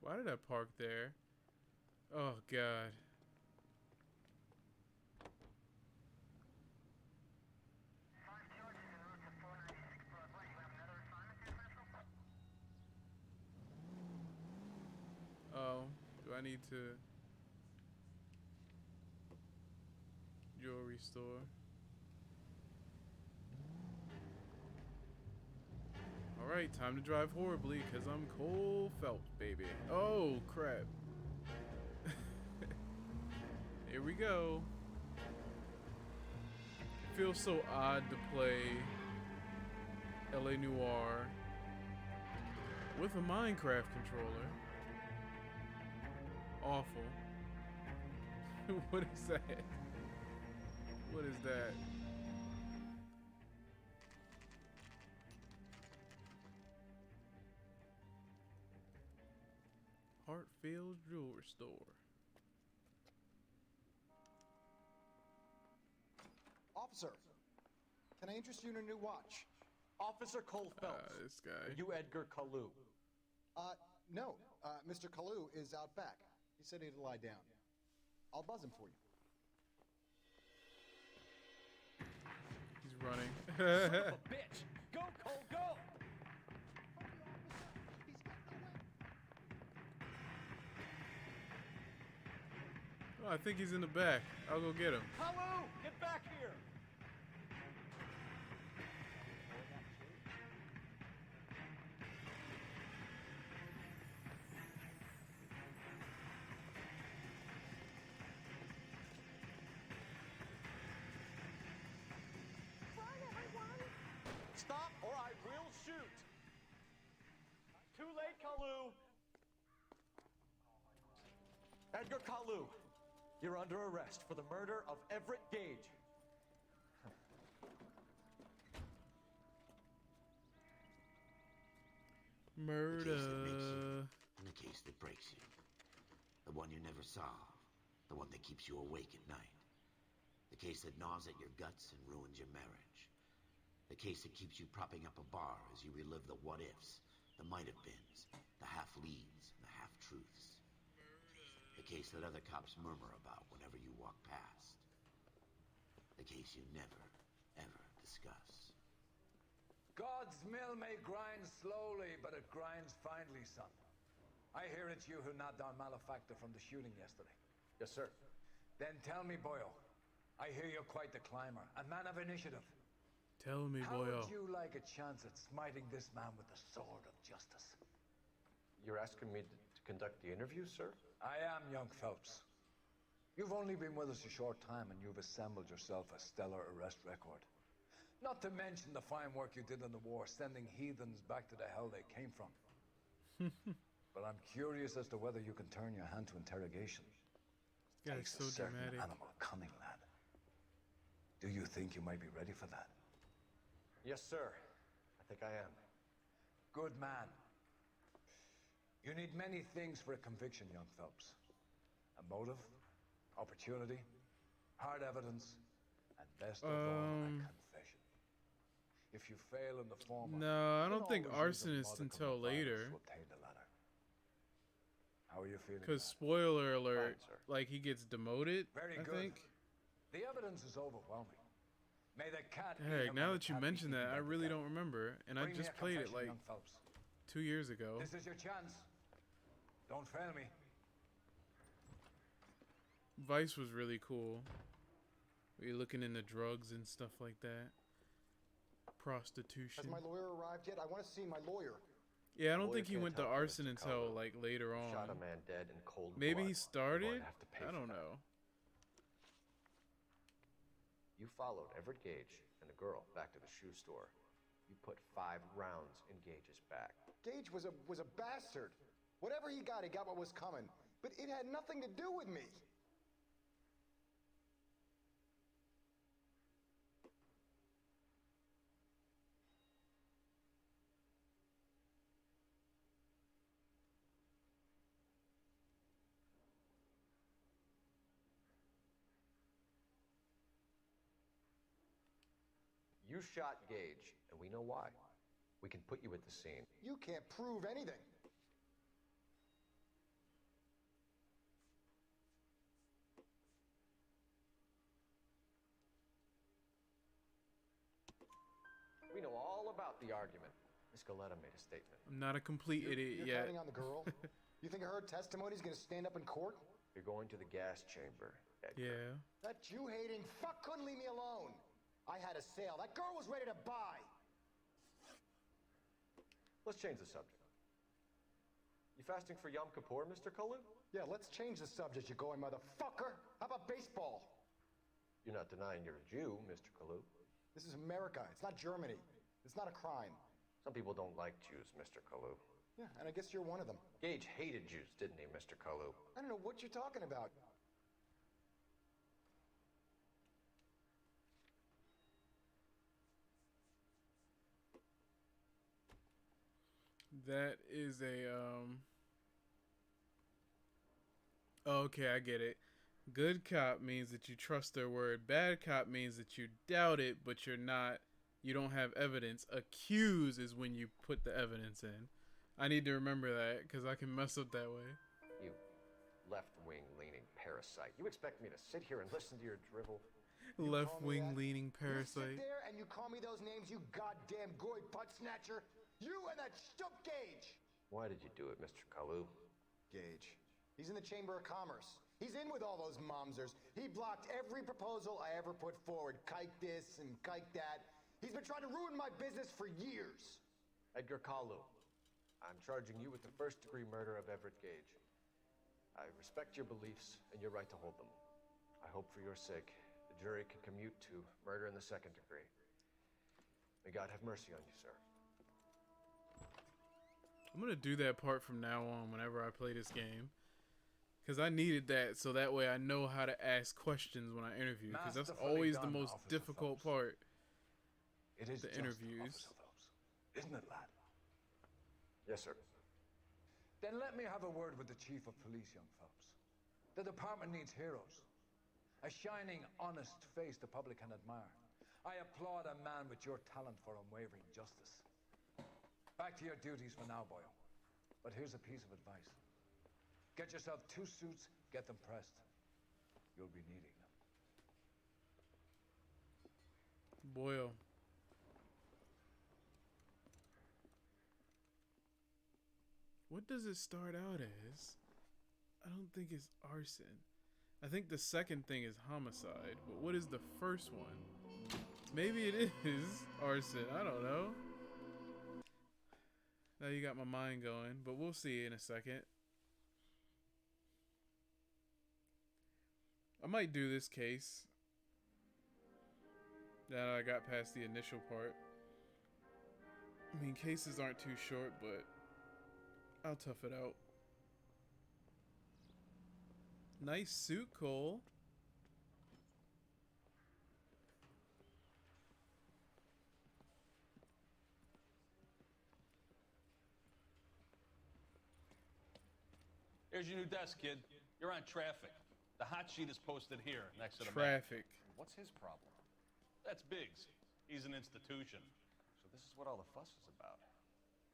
Why did I park there? Oh, God. Oh, do I need to... Jewelry store. Alright, time to drive horribly, because I'm Cole Phelps, baby. Oh, crap. Here we go. It feels so odd to play LA Noire with a Minecraft controller. Awful. What is that? What is that? Hartfield's Jewelry Store. Officer, can I interest you in a new watch? Officer Cole Phelps. This guy. Are you Edgar Kalu? No. Mr. Kalu is out back. He said he'd lie down. I'll buzz him for you. He's running. Son of a bitch! Go, Cole, go! Oh, I think he's in the back. I'll go get him. Hello! Get back here! Stop or I will shoot! Too late, Kalu! Edgar Kalu, you're under arrest for the murder of Everett Gage. Murder. And the case that breaks you. The one you never solve. The one that keeps you awake at night. The case that gnaws at your guts and ruins your marriage. The case that keeps you propping up a bar as you relive the what-ifs, the might-have-beens, the half-leads, and the half-truths. The case that other cops murmur about whenever you walk past. The case you never, ever discuss. God's mill may grind slowly, but it grinds finely, son. I hear it's you who knocked down Malefactor from the shooting yesterday. Yes, sir. Then tell me, boyo, I hear you're quite the climber, a man of initiative. Tell me, How boyo. would you like a chance at smiting this man with the sword of justice? You're asking me to conduct the interview, sir? I am, young Phelps. You've only been with us a short time and you've assembled yourself a stellar arrest record. Not to mention the fine work you did in the war, sending heathens back to the hell they came from. But I'm curious as to whether you can turn your hand to interrogation. This guy's Takes so a certain dramatic. animal cunning, lad. Do you think you might be ready for that? Yes, sir. I think I am. Good man. You need many things for a conviction, young Phelps. A motive, opportunity, hard evidence, and best of all, a confession. If you fail in the former, No, I you don't can think always use a arsonist modicum until of violence later. to obtain the latter. How are you feeling? Because lad? spoiler alert, Fine, sir. like he gets demoted. Very I good. think. The evidence is overwhelming. May the cat eat Heck, him now and that the you cat be mention eaten that, by I the really devil. don't remember, and I Bring me just a played it confession, like young Phelps. 2 years ago. This is your chance. Don't fail me. Vice was really cool. Where you're looking into drugs and stuff like that. Prostitution. Has my lawyer arrived yet? I want to see my lawyer. Yeah, I don't Lawyer think he can't went to help you, arson Mr. until Carlo. like later You on. shot a man dead in cold Maybe blood. he started. You're going to have to pay I for don't that. know. You followed Everett Gage and the girl back to the shoe store. You put 5 rounds in Gage's back. Gage was a bastard. Whatever he got what was coming. But it had nothing to do with me. You shot Gage, and we know why. We can put you at the scene. You can't prove anything. We know all about the argument. Miss Galetta made a statement. I'm not a complete idiot You're yet. counting on the girl? You think her testimony is going to stand up in court? You're going to the gas chamber, Edgar. Yeah. That Jew-hating fuck couldn't leave me alone. I had a sale. That girl was ready to buy. Let's change the subject. You fasting for Yom Kippur, Mr. Kalu? Yeah, let's change the subject, you going motherfucker. How about baseball? You're not denying you're a Jew, Mr. Kalu. This is America. It's not Germany. It's not a crime. Some people don't like Jews, Mr. Kalu. Yeah, and I guess you're one of them. Gage hated Jews, didn't he, Mr. Kalu? I don't know what you're talking about. That is a Okay, I get it. Good cop means that you trust their word. Bad cop means that you doubt it, but you don't have evidence. Accuse is when you put the evidence in. I need to remember that because I can mess up that way. You left-wing leaning parasite. You expect me to sit here and listen to your drivel? Left-wing leaning You parasite. sit there and you call me those names, you goddamn goy butt snatcher. You and that stup Gage. Why did you do it, Mr. Kalu? Gage. He's in the Chamber of Commerce. He's in with all those momsers. He blocked every proposal I ever put forward. Kike this and kike that. He's been trying to ruin my business for years. Edgar Kalu, I'm charging you with the first-degree murder of Everett Gage. I respect your beliefs and your right to hold them. I hope for your sake the jury can commute to murder in the second degree. May God have mercy on you, sir. I'm going to do that part from now on whenever I play this game. Because I needed that so that way I know how to ask questions when I interview. Because that's Masterfully always the done, most Officer difficult Phelps. part. It is The just, interviews. Officer Phelps. Isn't it, lad? Yes, sir. Then let me have a word with the Chief of Police, young Phelps. The department needs heroes. A shining, honest face the public can admire. I applaud a man with your talent for unwavering justice. Back to your duties for now, boyo. But here's a piece of advice. Get yourself 2 suits, get them pressed. You'll be needing them. Boyo. What does it start out as? I don't think it's arson. I think the second thing is homicide. But what is the first one? Maybe it is arson. I don't know. Now you got my mind going, but we'll see in a second. I might do this case. Now I got past the initial part. I mean, cases aren't too short, but I'll tough it out. Nice suit, Cole. Here's your new desk, kid. You're on traffic. The hot sheet is posted here, next to the Traffic. What's his problem? That's Biggs. He's an institution. So this is what all the fuss is about.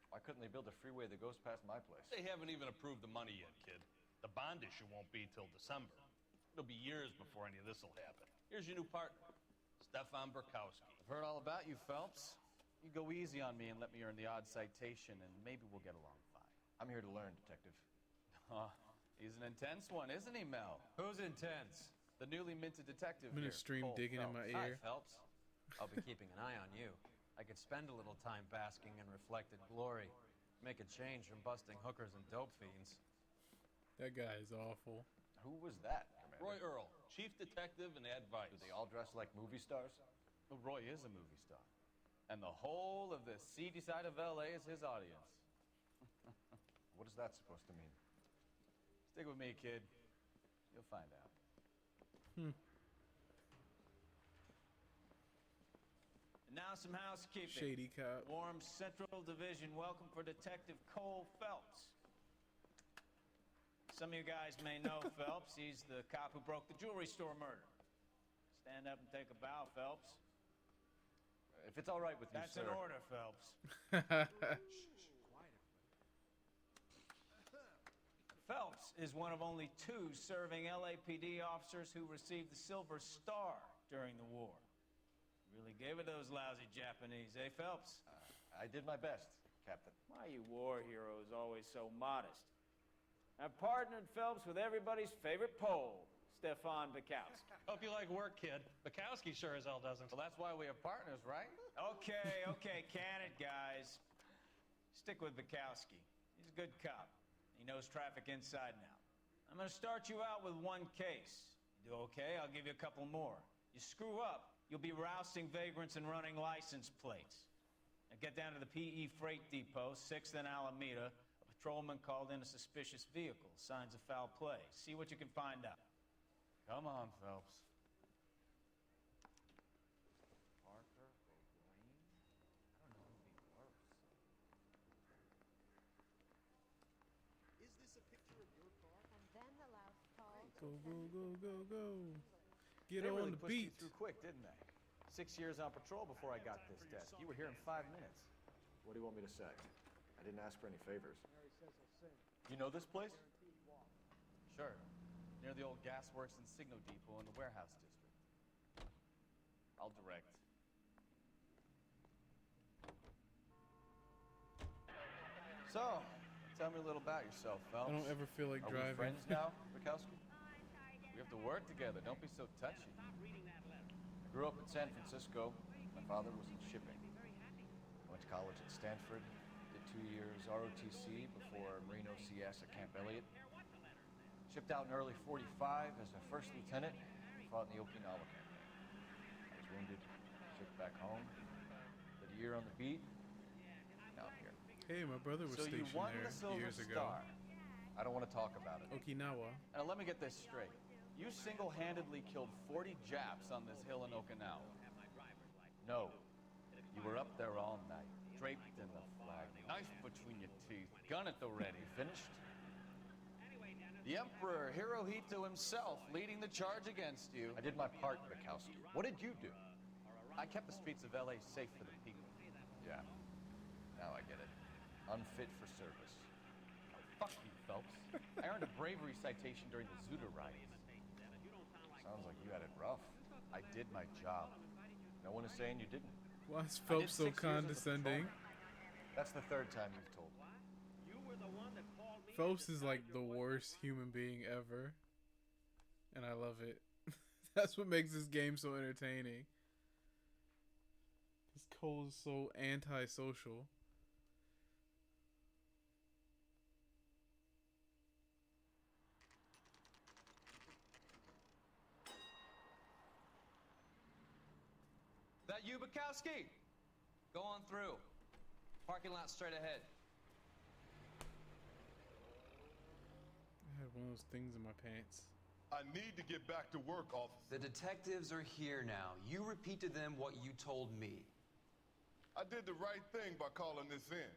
Why couldn't they build a freeway that goes past my place? They haven't even approved the money yet, kid. The bond issue won't be till December. It'll be years before any of this will happen. Here's your new partner, Stefan Burkowski. I've heard all about you, Phelps. You go easy on me and let me earn the odd citation, and maybe we'll get along fine. I'm here to learn, Detective. He's an intense one, isn't he, Mel? Who's intense? The newly minted detective I'm gonna here, stream Cole digging in Phelps. my Hi, ear. Phelps. I'll be keeping an eye on you. I could spend a little time basking in reflected glory. Make a change from busting hookers and dope fiends. That guy is awful. Who was that, Commander? Roy Earl, chief detective and advice. Do they all dress like movie stars? Well, Roy is a movie star. And the whole of the seedy side of L.A. is his audience. What is that supposed to mean? Stick with me, kid. You'll find out. Hmm. And now some housekeeping. Shady cop. Warm Central Division welcome for Detective Cole Phelps. Some of you guys may know Phelps. He's the cop who broke the jewelry store murder. Stand up and take a bow, Phelps. If it's all right with you, That's sir. an order, Phelps. Phelps is one of only 2 serving LAPD officers who received the Silver Star during the war. Really gave it those lousy Japanese, eh, Phelps? I did my best, Captain. Why you war heroes always so modest? I've partnered Phelps with everybody's favorite Pole, Stefan Bukowski. Hope you like work, kid. Bukowski sure as hell doesn't. Well, that's why we have partners, right? Okay, can it, guys. Stick with Bukowski. He's a good cop. He knows traffic inside and out. I'm going to start you out with 1 case. You do okay, I'll give you a couple more. You screw up, you'll be rousting vagrants and running license plates. Now get down to the PE Freight Depot, 6th and Alameda. A patrolman called in a suspicious vehicle. Signs of foul play. See what you can find out. Come on, Phelps. Parker or Wayne? I don't know who'd be worse. Is this a picture of your car? And then the loud call. Go, go, go, go, go. Get They on really the pushed you beat. through quick, didn't they? 6 years on patrol before I got this desk. You were here in 5 minutes. What do you want me to say? I didn't ask for any favors. You know this place? Sure. Near the old gasworks and Signo Depot in the warehouse district. I'll direct. So, tell me a little about yourself, Phelps. I don't ever feel like Are driving. we friends now, Bukowski? We have to work together. Don't be so touchy. I grew up in San Francisco. My father was in shipping. I went to college at Stanford. Did 2 years ROTC before Marine OCS at Camp Elliott. Shipped out in early '45 as a first lieutenant. Fought in the Okinawa campaign. I was wounded. Shipped back home. Did a year on the beat. Now I'm here. Hey, my brother was So you stationed won there the Silver years ago. Star. I don't want to talk about it. Okinawa. Now let me get this straight. You single-handedly killed 40 Japs on this hill in Okinawa. No. You were up there all night, draped in the flag, knife between your teeth, gun at the ready. Finished? The Emperor Hirohito himself leading the charge against you. I did my part, Bukowski. What did you do? I kept the streets of LA safe for the people. Yeah. Now I get it. Unfit for service. Fuck you, Phelps. I earned a bravery citation during the Zuda riots. Sounds like you had it rough. I did my job. No one is saying you didn't. Why is I did Phelps so 6 years as a condescending? patrolman. That's the 3rd time you've told me. Phelps is like the worst human being ever. And I love it. That's what makes this game so entertaining. This Cole is so antisocial. That you, Bukowski? Go on through. Parking lot straight ahead. I had one of those things in my pants. I need to get back to work, officer. The detectives are here now. You repeat to them what you told me. I did the right thing by calling this in.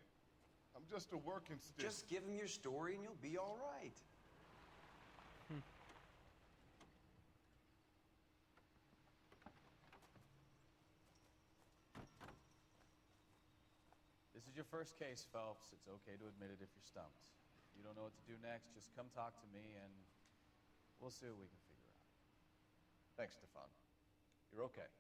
I'm just a working stick. Just give them your story and you'll be all right. This is your first case, Phelps. It's okay to admit it if you're stumped. If you don't know what to do next, just come talk to me and we'll see what we can figure out. Thanks, Stefan. You're okay.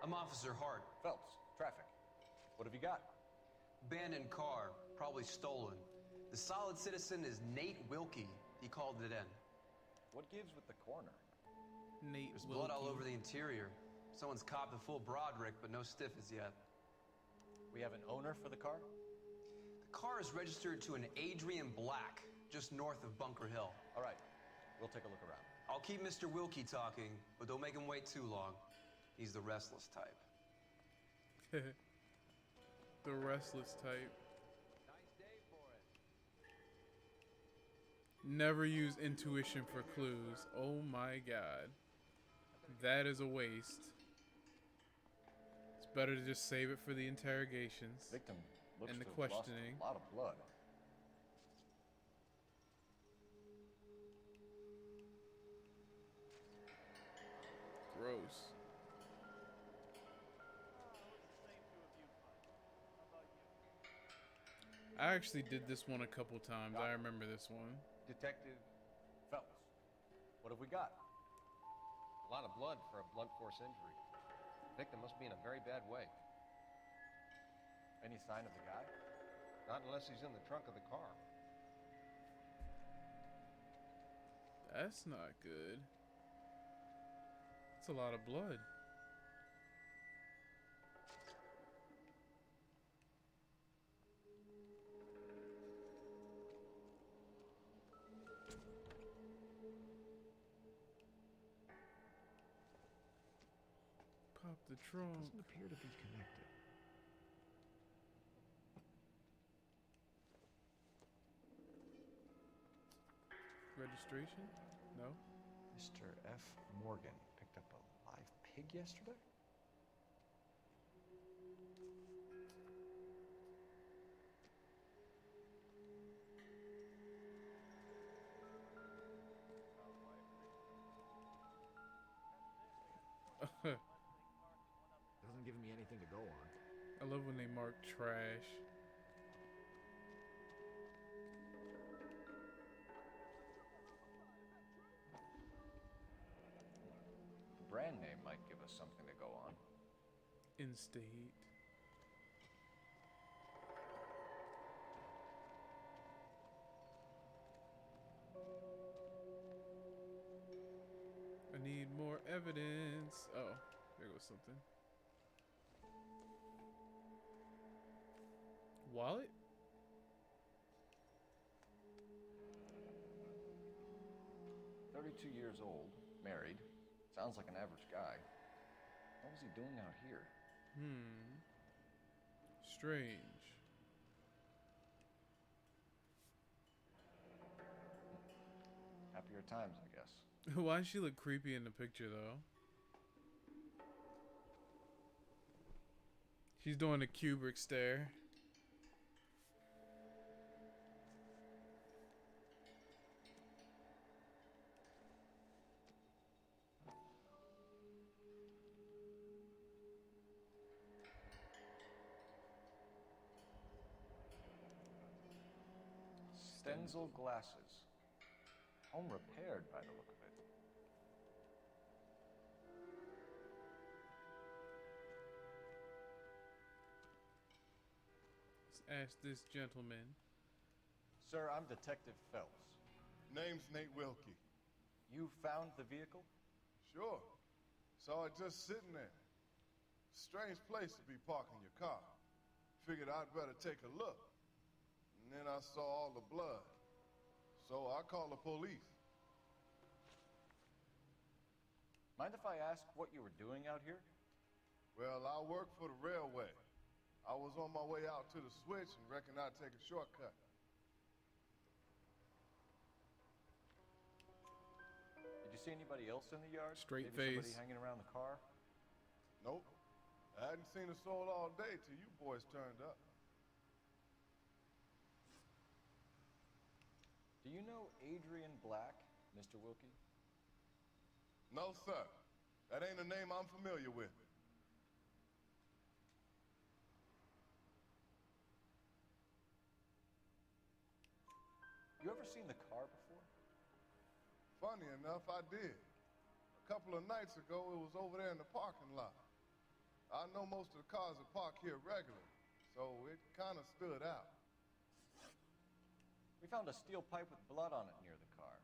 I'm Officer Hart. Phelps, traffic. What have you got? Abandoned car, probably stolen. The solid citizen is Nate Wilkie. He called it in. What gives with the corner? Nate There's Wilkie. blood all over the interior. Someone's copped a full Broderick, but no stiff as yet. We have an owner for the car? The car is registered to an Adrian Black, just north of Bunker Hill. All right, we'll take a look around. I'll keep Mr. Wilkie talking, but don't make him wait too long. He's the restless type. The restless type. Never use intuition for clues. Oh my god. That is a waste. It's better to just save it for the interrogations. Victim looks and the to have lost questioning. a lot of blood. Gross. I actually did this one a couple times. I remember this one. Detective Phelps, what have we got? A lot of blood for a blunt force injury. Victim must be in a very bad way. Any sign of the guy? Not unless he's in the trunk of the car. That's not good. That's a lot of blood. Pop the trunk. Doesn't appear to be connected. Registration? No. Mr. F. Morgan picked up a live pig yesterday? Doesn't give me anything to go on. I love when they mark trash. The brand name might give us something to go on. In-state. I need more evidence. Oh, there goes something. Wallet? "32 years old, married. Sounds like an average guy. What was he doing out here?" Strange. Happier times, I guess. Why does she look creepy in the picture, though? She's doing the Kubrick stare. Stenzel glasses. Home repaired by the look of it. Let's ask this gentleman. Sir, I'm Detective Phelps. Name's Nate Wilkie. You found the vehicle? Sure. Saw it just sitting there. Strange place to be parking your car. Figured I'd better take a look. and then I saw all the blood. So I called the police. Mind if I ask what you were doing out here? Well, I work for the railway. I was on my way out to the switch and reckoned I'd take a shortcut. Did you see anybody else in the yard? Straight Maybe face. somebody hanging around the car? Nope. I hadn't seen a soul all day till you boys turned up. Do you know Adrian Black, Mr. Wilkie? No, sir. That ain't a name I'm familiar with. You ever seen the car before? Funny enough, I did. A couple of nights ago, it was over there in the parking lot. I know most of the cars are parked here regularly, so it kind of stood out. We found a steel pipe with blood on it near the car.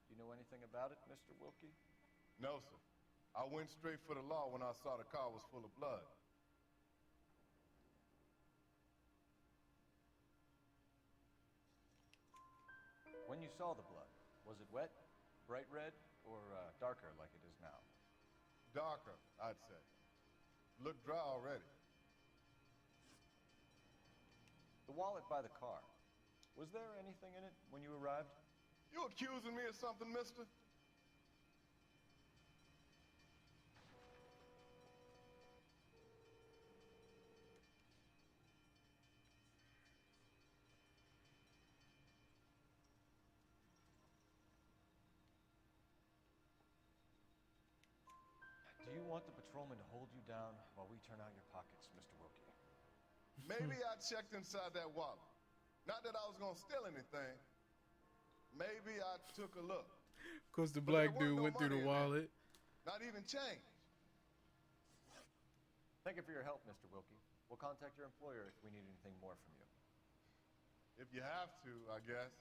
Do you know anything about it, Mr. Wilkie? No, sir. I went straight for the law when I saw the car was full of blood. When you saw the blood, was it wet, bright red, or darker like it is now? Darker, I'd say. Looked dry already. The wallet by the car. Was there anything in it when you arrived? You accusing me of something, mister? Do you want the patrolman to hold you down while we turn out your pockets, Mr. Wilkie? Maybe I checked inside that wallet. Not that I was gonna steal anything. Maybe I took a look. Of course, the But black there wasn't dude no went through money the in there. wallet. Not even change. Thank you for your help, Mr. Wilkie. We'll contact your employer if we need anything more from you. If you have to, I guess.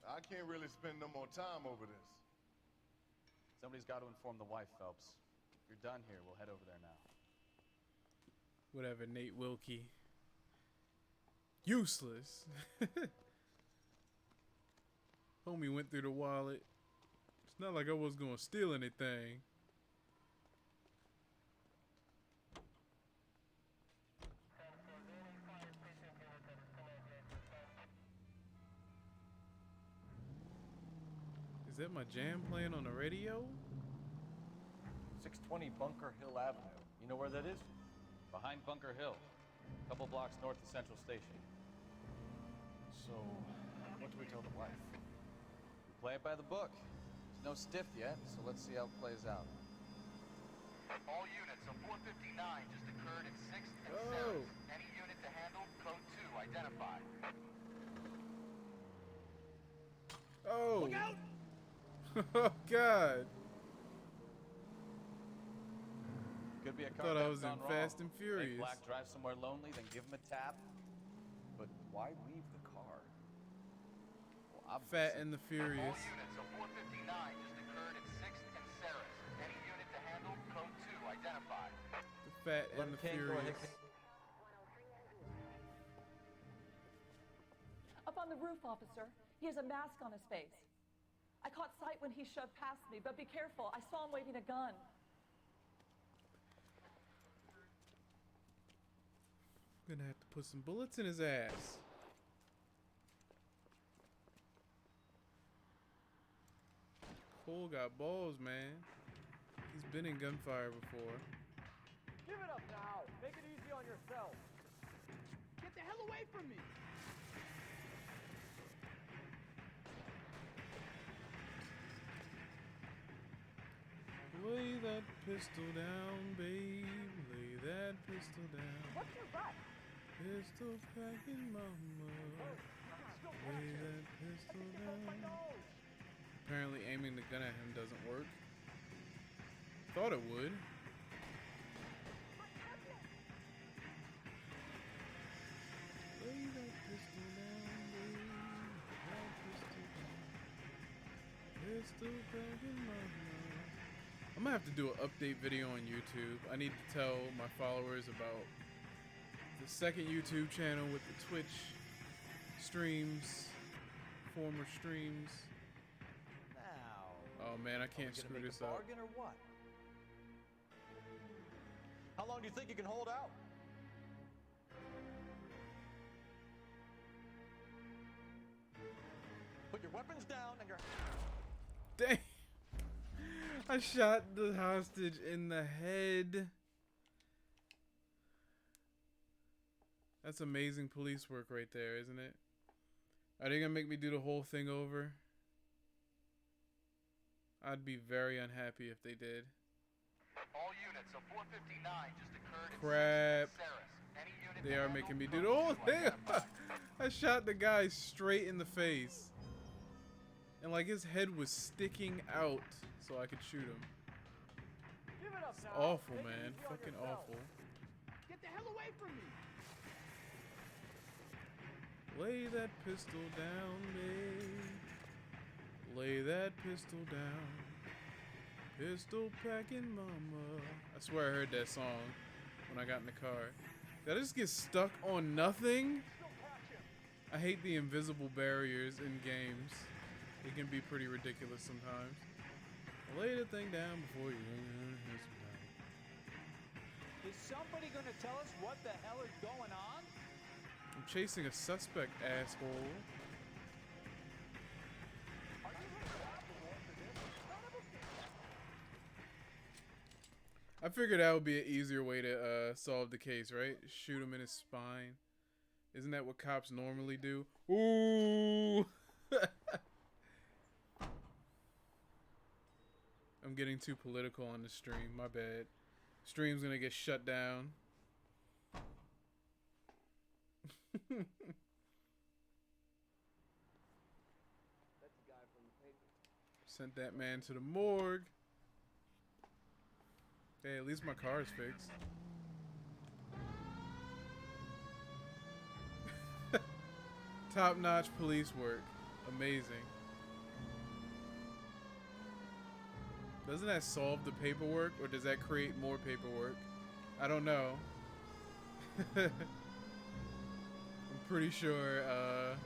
I can't really spend no more time over this. Somebody's got to inform the wife, Phelps. If you're done here, we'll head over there now. Whatever, Nate Wilkie. Useless. Homie went through the wallet. It's not like I was gonna steal anything. Is that my jam playing on the radio? 620 Bunker Hill Avenue. You know where that is? Behind Bunker Hill, a couple blocks north of Central Station. So, what do we tell the wife? We play it by the book. There's no stiff yet, so let's see how it plays out. All units, a 459 just occurred at 6th and Sarah's. Any unit to handle, code 2, identified. Oh! Look out! Oh, God. Could be a car Thought I that's was in gone wrong. Fast and Furious. Make Black drive somewhere lonely, then give him a tap. But why leave the car? Well, Fat and the Furious. All units, a 459 just occurred at 6th and Sarah's. Any unit to handle, code 2, identified. The Fat and the Furious. Up on the roof, officer. He has a mask on his face. I caught sight when he shoved past me, but be careful. I saw him waving a gun. I'm gonna have to put some bullets in his ass. Cole got balls, man. He's been in gunfire before. Give it up now. Make it easy on yourself. Get the hell away from me. Lay that pistol down, babe. Lay that pistol down. What's your butt? Pistol packing mama. Lay that pistol down. Apparently aiming the gun at him doesn't work. Thought it would. Lay that pistol down, babe. That pistol down. Pistol packing mama. I'm gonna have to do an update video on YouTube. I need to tell my followers about the second YouTube channel with the Twitch streams, former streams. Now. Oh man, I are we can't gonna screw make this a up. bargain or what? How long do you think you can hold out? Put your weapons down and your. Dang! I shot the hostage in the head. That's amazing police work right there, isn't it? Are they gonna make me do the whole thing over? I'd be very unhappy if they did. All units, so 459 just occurred in Crap. Saris. Any unit They to are handle making me do code the whole two thing. identified. I shot the guy straight in the face. And like his head was sticking out so I could shoot him. Give it up It's now. awful, Take it man. easy on Fucking yourself. awful. Get the hell away from me! Lay that pistol down, babe. Lay that pistol down. Pistol packing mama. I swear I heard that song when I got in the car. Did I just get stuck on nothing? I hate the invisible barriers in games. It can be pretty ridiculous sometimes. Lay the thing down before you hit somebody. Is somebody gonna tell us what the hell is going on? I'm chasing a suspect, asshole. I figured that would be an easier way to solve the case, right? Shoot him in his spine. Isn't that what cops normally do? Ooh! I'm getting too political on the stream. My bad. Stream's gonna get shut down. That's the guy from the paper. Sent that man to the morgue. Hey, at least my car is fixed. Top-notch police work. Amazing. Doesn't that solve the paperwork, or does that create more paperwork? I don't know. I'm pretty sure it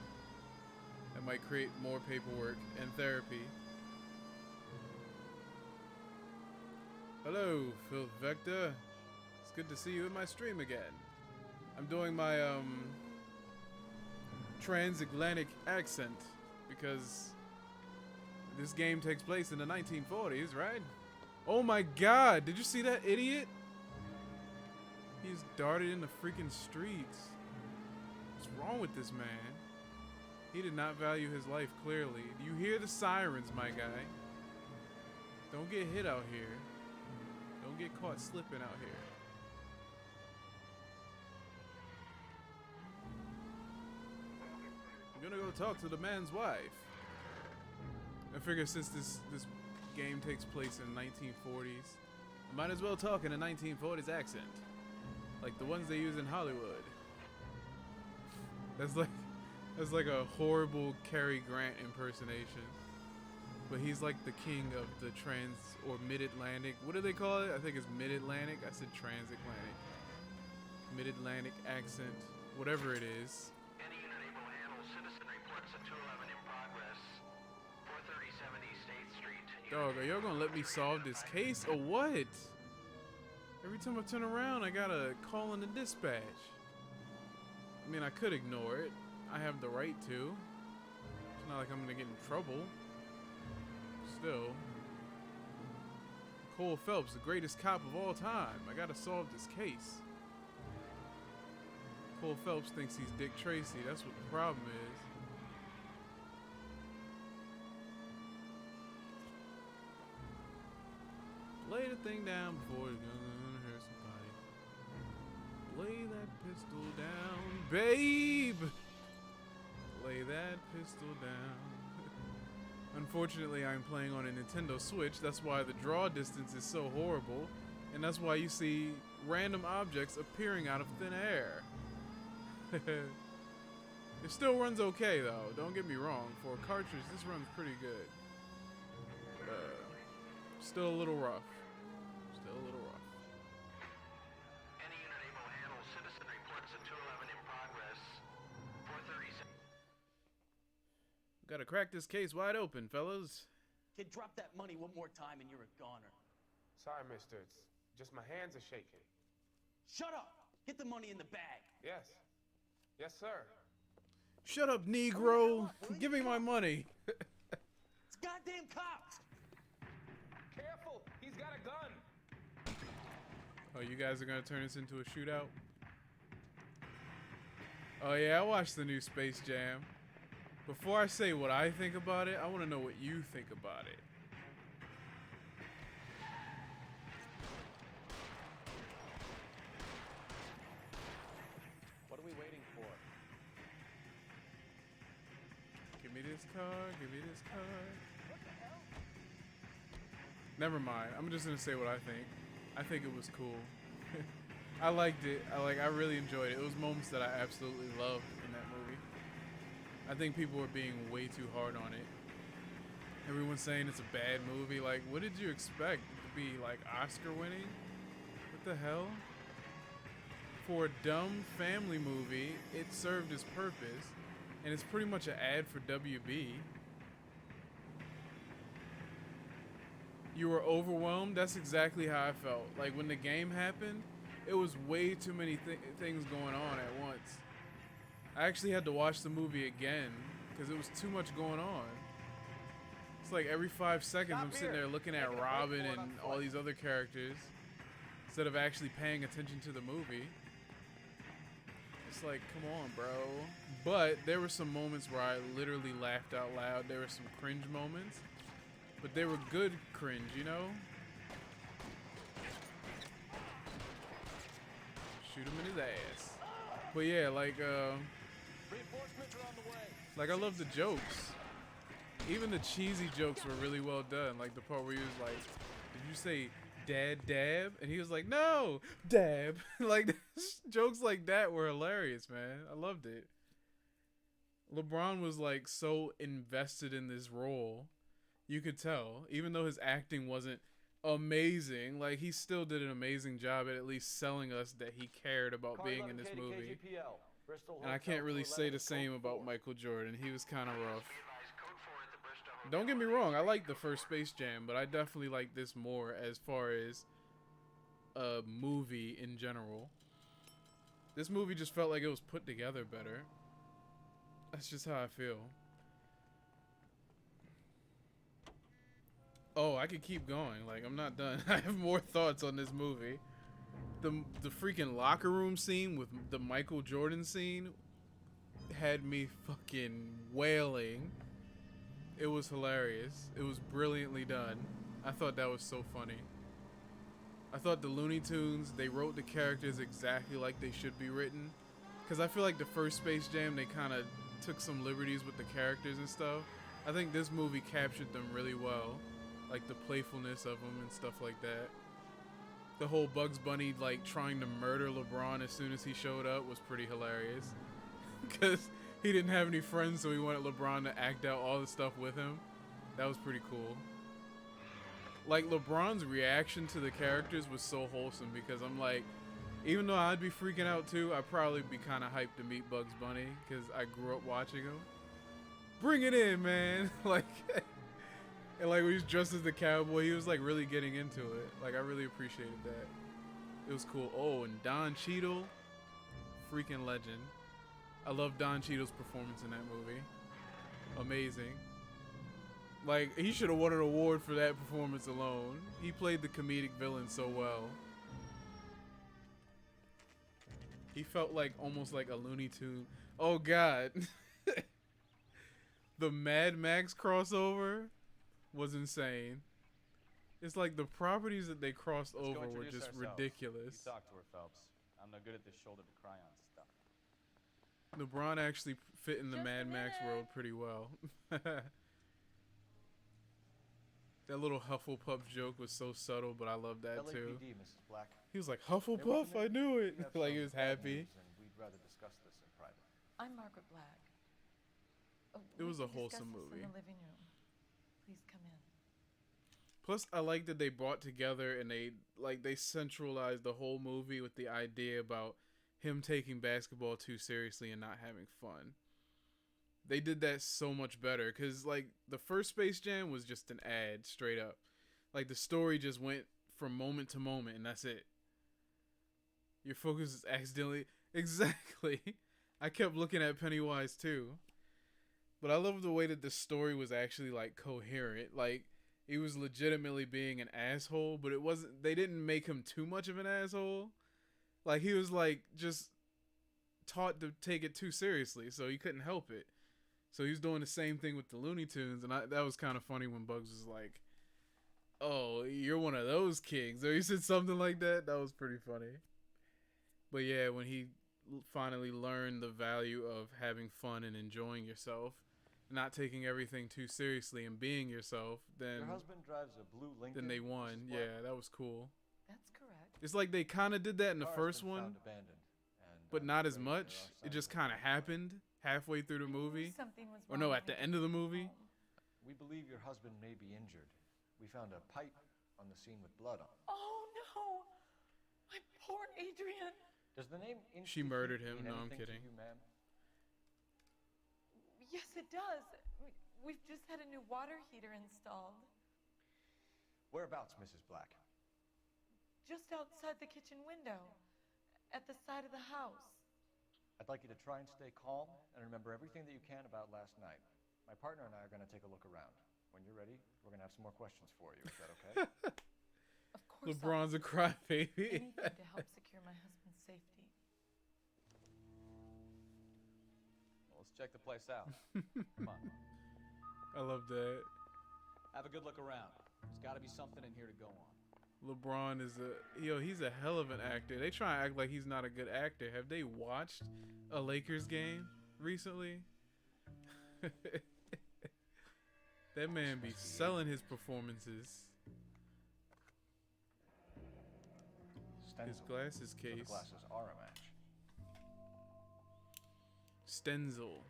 might create more paperwork and therapy. Hello, Phil Vector. It's good to see you in my stream again. I'm doing my transatlantic accent because this game takes place in the 1940s, right? Oh my god, did you see that idiot? He's darted in the freaking streets. What's wrong with this man? He did not value his life, clearly. Do you hear the sirens, my guy? Don't get hit out here. Don't get caught slipping out here. I'm gonna go talk to the man's wife. I figure since this game takes place in the 1940s, I might as well talk in a 1940s accent, like the ones they use in Hollywood. That's like a horrible Cary Grant impersonation, but he's like the king of the trans or mid-Atlantic. What do they call it? I think it's mid-Atlantic. I said transatlantic. Mid-Atlantic accent, whatever it is. Any unit able to handle citizen reports at 211 in progress. 437 East 8th Street. Dog, are y'all gonna let me solve this case or what? Every time I turn around, I gotta call in the dispatch. I mean, I could ignore it. I have the right to. It's not like I'm gonna get in trouble. Still. Cole Phelps, the greatest cop of all time. I gotta solve this case. Cole Phelps thinks he's Dick Tracy. That's what the problem is. Lay the thing down before you're gonna hurt somebody. Lay that pistol down, babe. Lay that pistol down. Unfortunately, I'm playing on a Nintendo Switch. That's why the draw distance is so horrible. And that's why you see random objects appearing out of thin air. It still runs okay, though. Don't get me wrong. For a cartridge, this runs pretty good. But, still a little rough. Still a little rough. Any unit able to handle citizen reports at 211 in progress. 437. Gotta crack this case wide open, fellas. Kid, drop that money one more time and you're a goner. Sorry, mister. It's just my hands are shaking. Shut up! Get the money in the bag. Yes. Yes, sir. Shut up, Negro. Give me my money. It's goddamn cops! Careful! He's got a gun! Oh, you guys are gonna turn this into a shootout? Oh yeah, I watched the new Space Jam. Before I say what I think about it, I want to know what you think about it. What are we waiting for? Give me this card, give me this card. Never mind, I'm just gonna say what I think. I think it was cool. I liked it. I really enjoyed it. It was moments that I absolutely loved in that movie. I think people were being way too hard on it. Everyone's saying it's a bad movie. Like, what did you expect? It to be like Oscar winning? What the hell? For a dumb family movie, it served its purpose, and it's pretty much an ad for WB. You were overwhelmed? That's exactly how I felt. Like, when the game happened, it was way too many things going on at once. I actually had to watch the movie again because it was too much going on. It's like every 5 seconds I'm sitting there looking at Robin and all these other characters instead of actually paying attention to the movie. It's like, come on, bro. But there were some moments where I literally laughed out loud. There were some cringe moments, but they were good cringe, you know? Shoot him in his ass. But yeah, like I love the jokes. Even the cheesy jokes were really well done. Like the part where he was like, did you say dad dab? And he was like, no, dab. Like jokes like that were hilarious, man. I loved it. LeBron was like so invested in this role. You could tell, even though his acting wasn't amazing, like he still did an amazing job at least selling us that he cared about being in this movie. And I can't really say the same about Michael Jordan. He was kind of rough. Don't get me wrong, I like the first Space Jam, but I definitely like this more as far as a movie in general. This movie just felt like it was put together better. That's just how I feel. Oh, I could keep going. Like, I'm not done. I have more thoughts on this movie. The freaking locker room scene with the Michael Jordan scene had me fucking wailing. It was hilarious. It was brilliantly done. I thought that was so funny. I thought the Looney Tunes, they wrote the characters exactly like they should be written. Because I feel like the first Space Jam, they kind of took some liberties with the characters and stuff. I think this movie captured them really well. Like the playfulness of them and stuff like that. The whole Bugs Bunny like trying to murder LeBron as soon as he showed up was pretty hilarious. Because he didn't have any friends, so he wanted LeBron to act out all the stuff with him. That was pretty cool. Like LeBron's reaction to the characters was so wholesome because I'm like, even though I'd be freaking out too, I'd probably be kind of hyped to meet Bugs Bunny because I grew up watching him. Bring it in, man. Like, and like when he was dressed as the cowboy, he was like really getting into it. Like I really appreciated that. It was cool. Oh, and Don Cheadle, freaking legend. I love Don Cheadle's performance in that movie. Amazing. Like, he should have won an award for that performance alone. He played the comedic villain so well. He felt like almost like a Looney Tune. Oh God. The Mad Max crossover was insane. It's like the properties that they crossed over were just ridiculous. You talk to her, Phelps. I'm no good at this shoulder to cry on stuff. LeBron actually fit in the Mad Max world pretty well. That little Hufflepuff joke was so subtle, but I love that too. LAPD, Mrs. Black. He was like, Hufflepuff, I knew it. Like he was happy. We'd rather discuss this in private. I'm Margaret Black. It was We a can wholesome discuss this movie. in the living room. Please come in. Plus, I like that they brought together and they centralized the whole movie with the idea about him taking basketball too seriously and not having fun. They did that so much better because, like, the first Space Jam was just an ad straight up. Like, the story just went from moment to moment, and that's it. Your focus is accidentally... Exactly. I kept looking at Pennywise, too. But I love the way that the story was actually, like, coherent. Like, he was legitimately being an asshole, but it wasn't... They didn't make him too much of an asshole. Like, he was, like, just taught to take it too seriously, so he couldn't help it. So he was doing the same thing with the Looney Tunes, and that was kind of funny when Bugs was like, "Oh, you're one of those kids," or he said something like that. That was pretty funny. But yeah, when he finally learned the value of having fun and enjoying yourself, not taking everything too seriously and being yourself, then Your husband drives a blue Lincoln. then they won. Mrs. Black? Yeah, that was cool. That's correct. It's like they kind of did that in the Car's first been one, found abandoned, and but I'm not as afraid much. there are It just signs of kind of happened halfway through the movie. Something was Or wrong no, when at the I end of the movie. We believe your husband may be injured. We found a pipe on the scene with blood on it. Oh no! My poor Adrian. Does the name She murdered Institute him. mean No, I'm anything to kidding. you, ma'am? Yes, it does. We've just had a new water heater installed. Whereabouts, Mrs. Black? Just outside the kitchen window. At the side of the house. I'd like you to try and stay calm and remember everything that you can about last night. My partner and I are going to take a look around. When you're ready, we're going to have some more questions for you. Is that okay? Of course. LeBron's a crybaby. Anything to help secure my husband's safety. Well, let's check the place out. Come on. I love that. Have a good look around. There's got to be something in here to go on. LeBron is he's a hell of an actor. They try to act like he's not a good actor. Have they watched a Lakers game recently? That man be selling his performances. His glasses So case. the glasses are a match. Stenzel.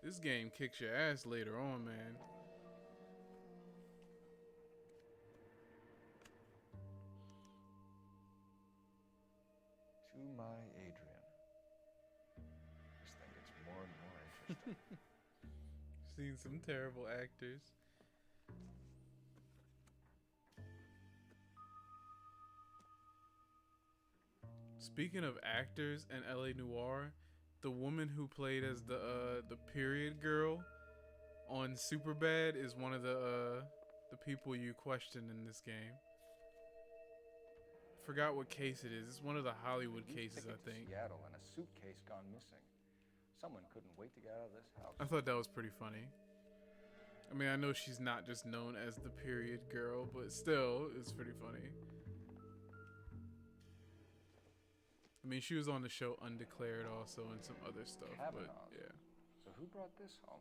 This game kicks your ass later on, man. To my Adrian. This thing gets more and more interesting. Seen some terrible actors. Speaking of actors in LA Noire, the woman who played as the period girl on Superbad is one of the people you question in this game. Forgot what case it is. It's one of the Hollywood cases, I think. Seattle and a suitcase gone missing. Someone couldn't wait to get out of this house. I thought that was pretty funny. I mean, I know she's not just known as the period girl, but still, it's pretty funny. I mean, she was on the show Undeclared also and some other stuff, but yeah. So who brought this home?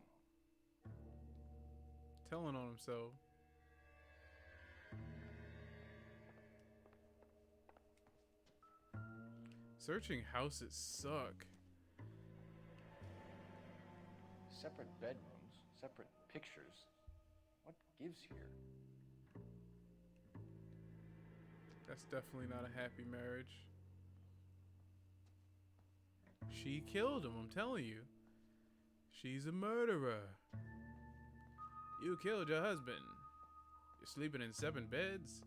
Telling on himself. Searching houses suck. Separate bedrooms, separate pictures. What gives here? That's definitely not a happy marriage. She killed him, I'm telling you. She's a murderer. You killed your husband. You're sleeping in 7 beds.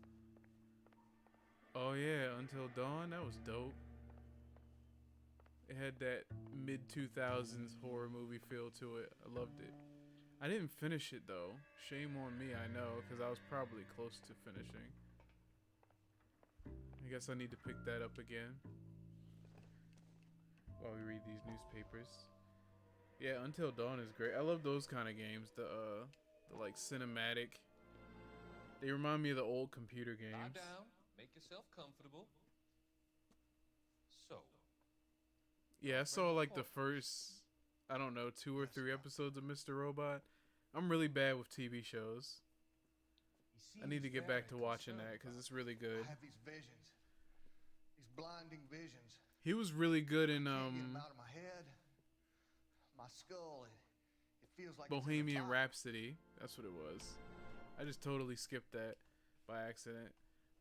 Oh yeah, Until Dawn, that was dope. It had that mid-2000s horror movie feel to it. I loved it. I didn't finish it though. Shame on me, I know, because I was probably close to finishing. I guess I need to pick that up again while we read these newspapers. Yeah, Until Dawn is great. I love those kind of games. The like cinematic. They remind me of the old computer games. Lie down, make yourself comfortable. So. Yeah, I saw like the first, I don't know, 2 or 3 episodes of Mr. Robot. I'm really bad with TV shows. I need to get back to watching that because it's really good. I have these visions, these blinding visions. He was really good in Get them out of my head, my skull. It feels like it's in a Bohemian top. Rhapsody. That's what it was. I just totally skipped that by accident.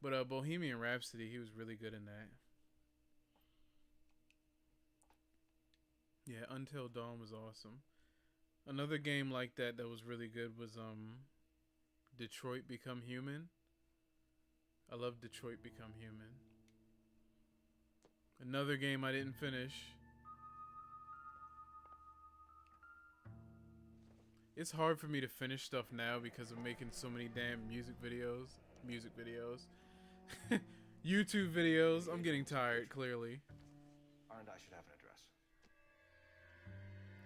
But Bohemian Rhapsody, he was really good in that. Yeah, Until Dawn was awesome. Another game like that that was really good was Detroit Become Human. I love Detroit Become Human. Another game I didn't finish. It's hard for me to finish stuff now because I'm making so many damn music videos. YouTube videos. I'm getting tired, clearly. R&I should have an address.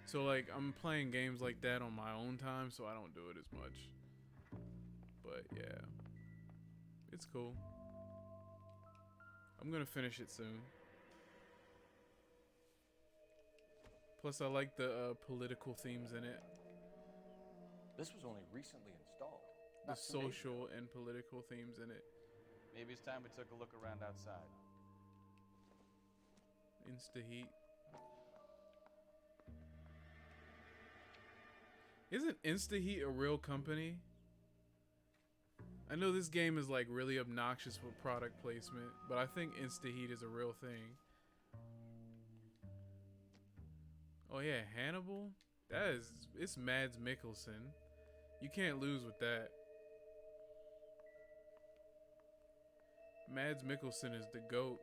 So like I'm playing games like that on my own time, so I don't do it as much. But yeah, it's cool. I'm gonna finish it soon. Plus I like the political themes in it. This was only recently installed. The social and political themes in it. Maybe it's time we took a look around outside. Insta-Heat. Isn't Insta-Heat a real company? I know this game is like really obnoxious with product placement, but I think Insta-Heat is a real thing. Oh yeah, Hannibal? It's Mads Mikkelsen. You can't lose with that. Mads Mikkelsen is the GOAT.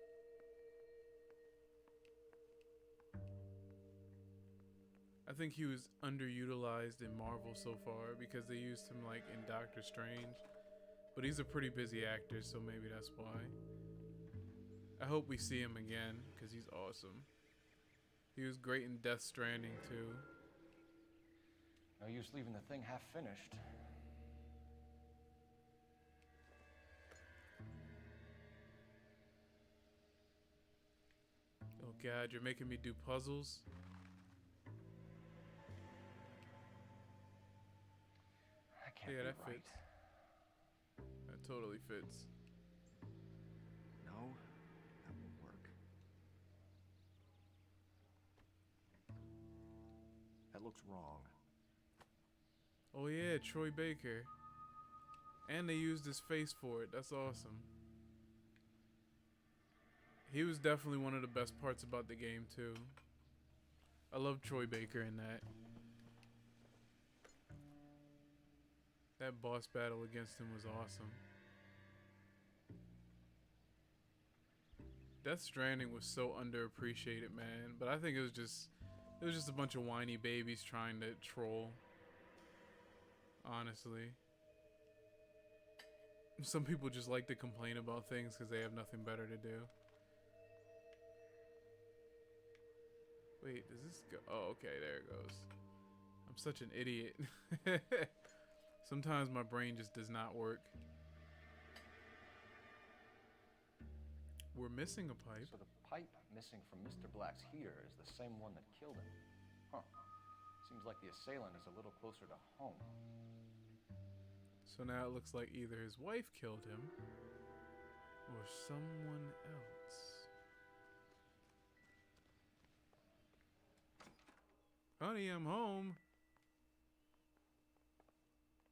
I think he was underutilized in Marvel so far because they used him like in Doctor Strange. But he's a pretty busy actor, so maybe that's why. I hope we see him again because he's awesome. He was great in Death Stranding too. No use leaving the thing half finished. Oh god, you're making me do puzzles? Yeah, that fits. That totally fits. No, that won't work. That looks wrong. Oh yeah, Troy Baker. And they used his face for it. That's awesome. He was definitely one of the best parts about the game too. I love Troy Baker in that. That boss battle against him was awesome. Death Stranding was so underappreciated, man. But I think it was just a bunch of whiny babies trying to troll. Honestly. Some people just like to complain about things because they have nothing better to do. Wait, does this go? Oh, okay, there it goes. I'm such an idiot. Sometimes my brain just does not work. We're missing a pipe. So the pipe missing from Mr. Black's heater is the same one that killed him. Huh. Seems like the assailant is a little closer to home. So now it looks like either his wife killed him or someone else. Honey, I'm home.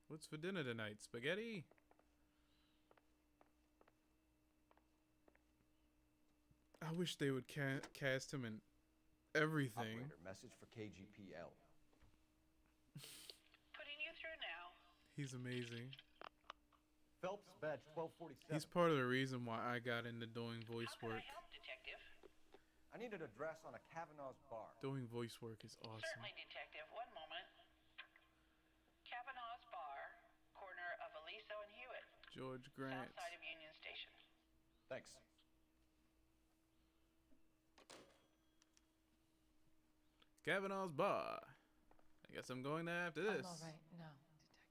What's for dinner tonight? Spaghetti? I wish they would cast him in everything. Operator, message for KGPL. Putting you through now. He's amazing. Phelps, badge 1247. He's part of the reason why I got into doing voice work. Help, detective. I need an address on a Kavanaugh's bar. Doing voice work is awesome. Certainly, detective. One moment. Kavanaugh's bar, corner of Aliso and Hewitt. George Grant. South side of Union Station. Thanks. Kavanaugh's bar. I guess I'm going there after this. I'm all right now, detectives.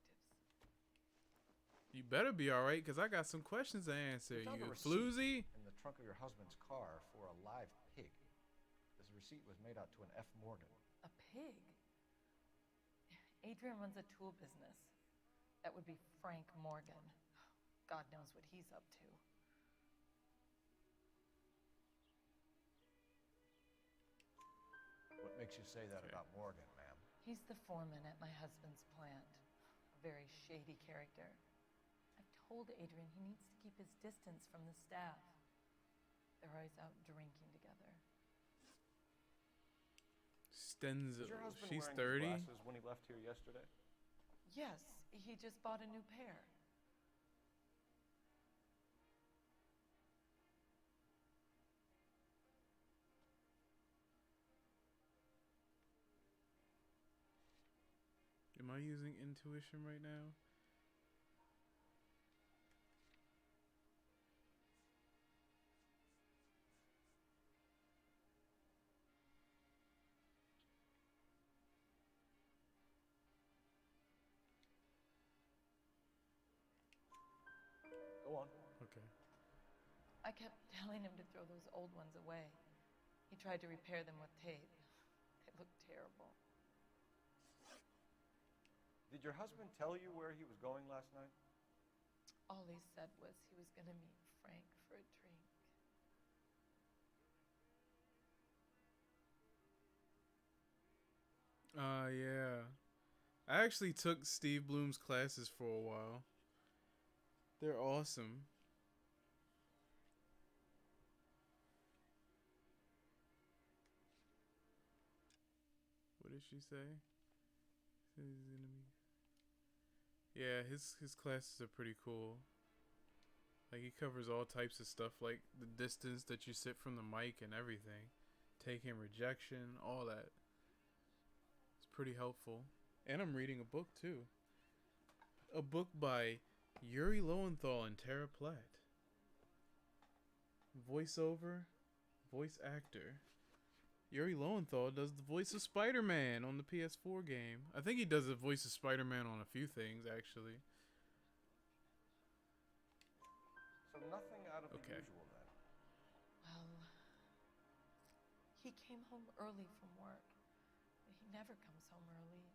You better be all right, because I got some questions to answer. We found You a receipt floozy? in the trunk of your husband's car for a live pig. This receipt was made out to an F. Morgan. A pig? Adrian runs a tool business. That would be Frank Morgan. God knows what he's up to. What makes you say that about Morgan, ma'am? He's the foreman at my husband's plant. A very shady character. I've told Adrian he needs to keep his distance from the staff. They're always out drinking together. Stenzel. Was your husband She's wearing 30. his glasses when he left here yesterday? Yes, he just bought a new pair. Am I using intuition right now? Go on. Okay. I kept telling him to throw those old ones away. He tried to repair them with tape. They look terrible. Did your husband tell you where he was going last night? All he said was he was going to meet Frank for a drink. Yeah. I actually took Steve Bloom's classes for a while. They're awesome. What did she say? Yeah, his classes are pretty cool. Like, he covers all types of stuff, like the distance that you sit from the mic and everything. Taking rejection, all that. It's pretty helpful. And I'm reading a book, too. A book by Yuri Lowenthal and Tara Platt. Voiceover, voice actor. Yuri Lowenthal does the voice of Spider-Man on the PS4 game. I think he does the voice of Spider-Man on a few things, actually. So nothing out of Okay. the usual then. Well, he came home early from work. He never comes home early.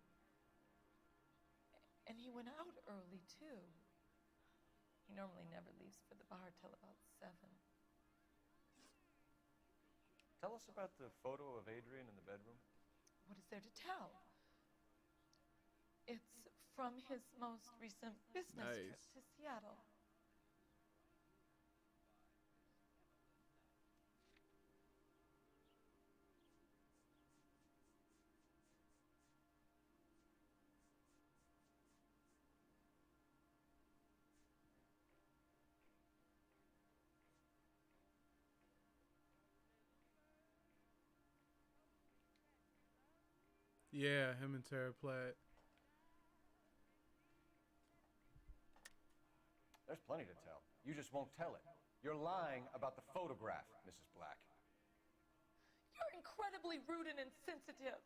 And he went out early, too. He normally never leaves for the bar till about 7. Tell us about the photo of Adrian in the bedroom. What is there to tell? It's from his most recent business trip Nice. to Seattle. Yeah, him and Tara Platt. There's plenty to tell. You just won't tell it. You're lying about the photograph, Mrs. Black. You're incredibly rude and insensitive.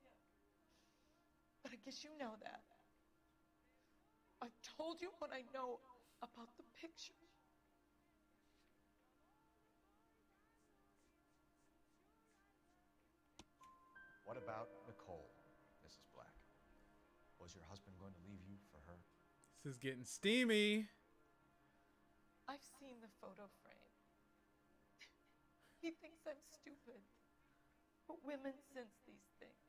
But I guess you know that. I've told you what I know about the picture. What about Nicole, Mrs. Black? Was your husband going to leave you for her? This is getting steamy. I've seen the photo frame. He thinks I'm stupid. But women sense these things.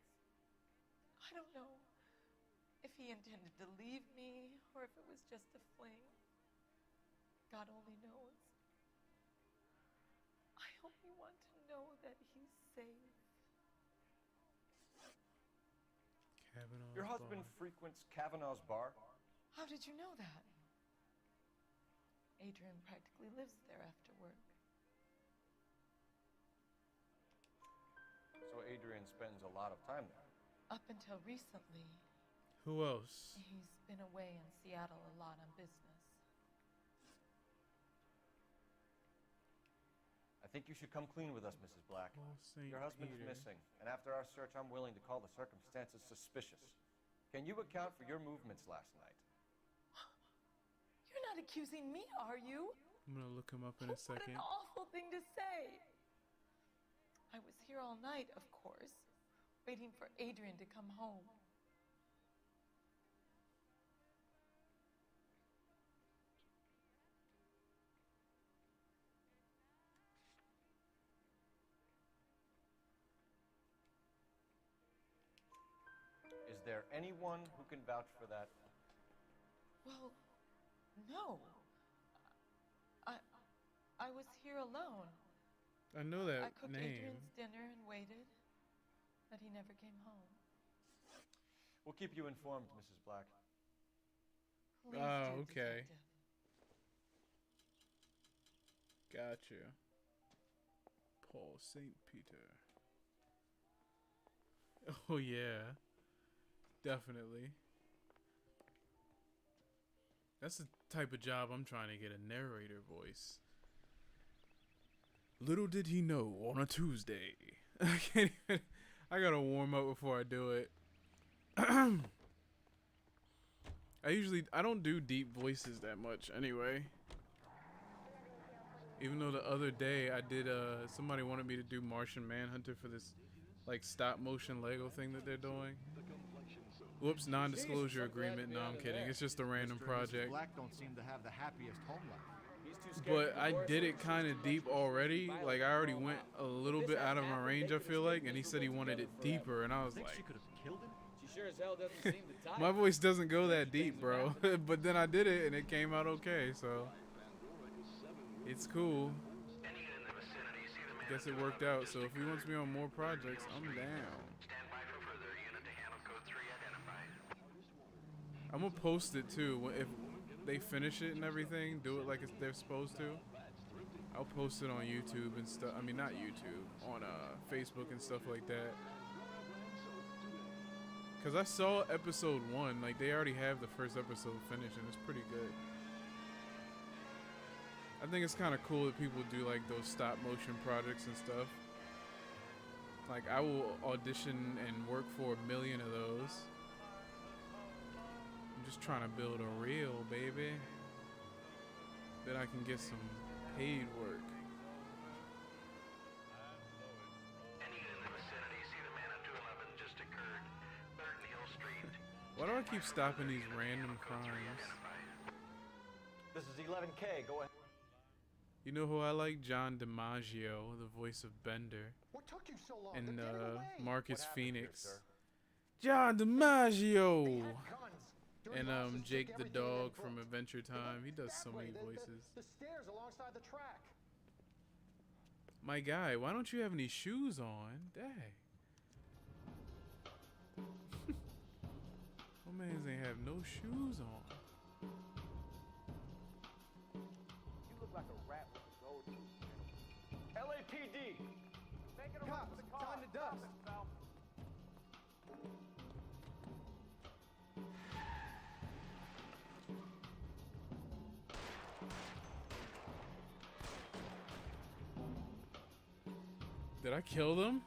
I don't know if he intended to leave me or if it was just a fling. God only knows. I only want to know that he's safe. Kavanaugh's Your husband bar. frequents Kavanaugh's bar? How did you know that? Adrian practically lives there after work. So Adrian spends a lot of time there. Up until recently, Who else? he's been away in Seattle a lot on business. I think you should come clean with us, Mrs. Black. Oh, St. Your husband is Peter. missing, and after our search, I'm willing to call the circumstances suspicious. Can you account for your movements last night? You're not accusing me, are you? I'm gonna look him up in a What second. an awful thing to say. I was here all night, of course, waiting for Adrian to come home. Is there anyone who can vouch for that? Well, no. I was here alone. I know I that cooked name. Adrian's dinner and waited. that he never came home. We'll keep you informed, Mrs. Black. Please Oh, do, okay. Detective. Gotcha. Paul St. Peter. Oh, yeah. Definitely. That's the type of job I'm trying to get, a narrator voice. Little did he know on a Tuesday. I can't even. I gotta warm up before I do it. I don't do deep voices that much anyway. Even though the other day I did, somebody wanted me to do Martian Manhunter for this, like, stop motion Lego thing that they're doing. Whoops, non-disclosure agreement. No, I'm kidding. It's just a random project. Black don't seem to have the happiest home life. But I did it kind of deep already. Like, I already went a little bit out of my range, I feel like, and he said he wanted it deeper, and I was like, She could have killed him. She sure as hell doesn't seem the type. my voice doesn't go that deep, bro. But then I did it, and it came out okay, so it's cool. Guess it worked out. So if he wants me on more projects, I'm down. I'm gonna post it too. If they finish it and everything, do it like they're supposed to. I'll post it on YouTube and stuff. I mean, not YouTube, on Facebook and stuff like that. Cause I saw episode 1. Like, they already have the first episode finished, and it's pretty good. I think it's kind of cool that people do like those stop motion projects and stuff. Like, I will audition and work for 1 million of those. I'm just trying to build a reel, baby. Then I can get some paid work. Why do I keep stopping these random crimes? This is 11K. Go ahead. You know who I like? John DiMaggio, the voice of Bender. What took you so long? And They're getting away. Marcus What happened here, Phoenix. sir? John DiMaggio! They had guns. Dirty And bosses took Jake the everything they dog booked. from Adventure They went Time. He does that so way, many the voices. stairs alongside the track. My guy, why don't you have any shoes on? Dang. My man's ain't have no shoes on. You look like a rat with a go-to. LAPD! Making a run for the car. Time to dust. Stop it, Did I kill them?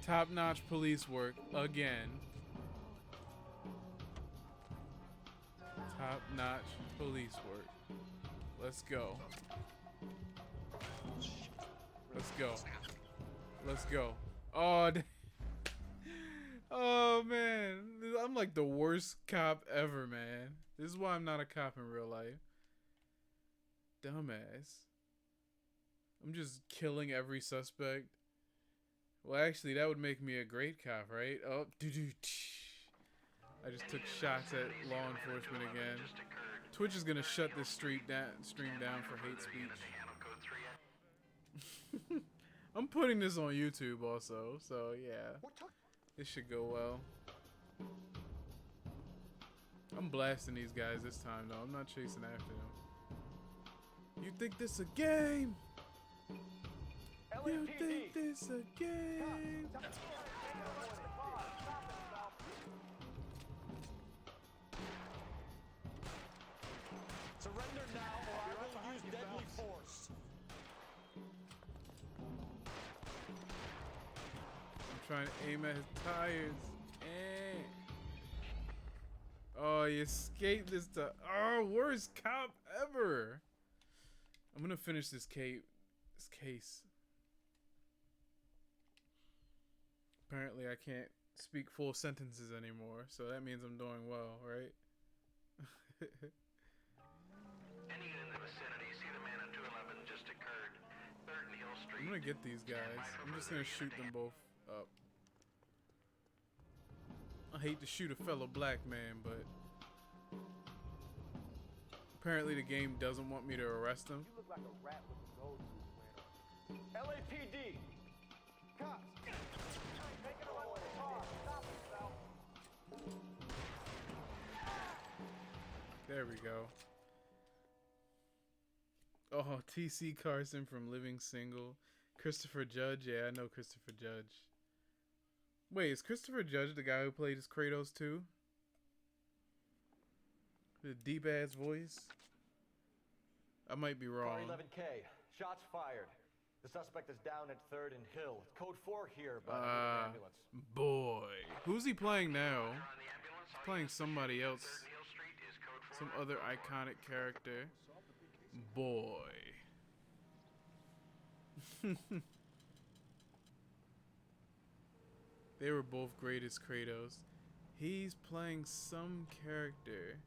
Top-notch police work again. Top-notch police work. Let's go. Let's go. Let's go. Oh, oh man. I'm like the worst cop ever, man. This is why I'm not a cop in real life. Dumbass. I'm just killing every suspect. Well, actually, that would make me a great cop, right? Oh, I just took shots at law enforcement again. Twitch is gonna shut this stream down for hate speech. I'm putting this on YouTube also, so yeah. This should go well. I'm blasting these guys this time, though. I'm not chasing after them. You think this a game? You think this a game? Surrender now, or I will use deadly force. I'm trying to aim at his tires. Oh, he escaped this time. Oh, worst cop ever. I'm gonna finish this case. Apparently, I can't speak full sentences anymore, so that means I'm doing well, right? I'm gonna get these guys. I'm just gonna shoot them both up. I hate to shoot a fellow black man, but apparently the game doesn't want me to arrest him. You look like a rat with a go-to, LAPD! Cops! Making away with the car! Stop yourself! There we go. Oh, T.C. Carson from Living Single. Christopher Judge. Yeah, I know Christopher Judge. Wait, is Christopher Judge the guy who played as Kratos too? The deep ass voice? I might be Car wrong. 11K. Shots fired. The suspect is down at 3rd and Hill. Code 4 here, but I need an ambulance. Boy. Who's he playing now? He's playing somebody else. Some other iconic character. Boy. They were both great as Kratos. He's playing some character.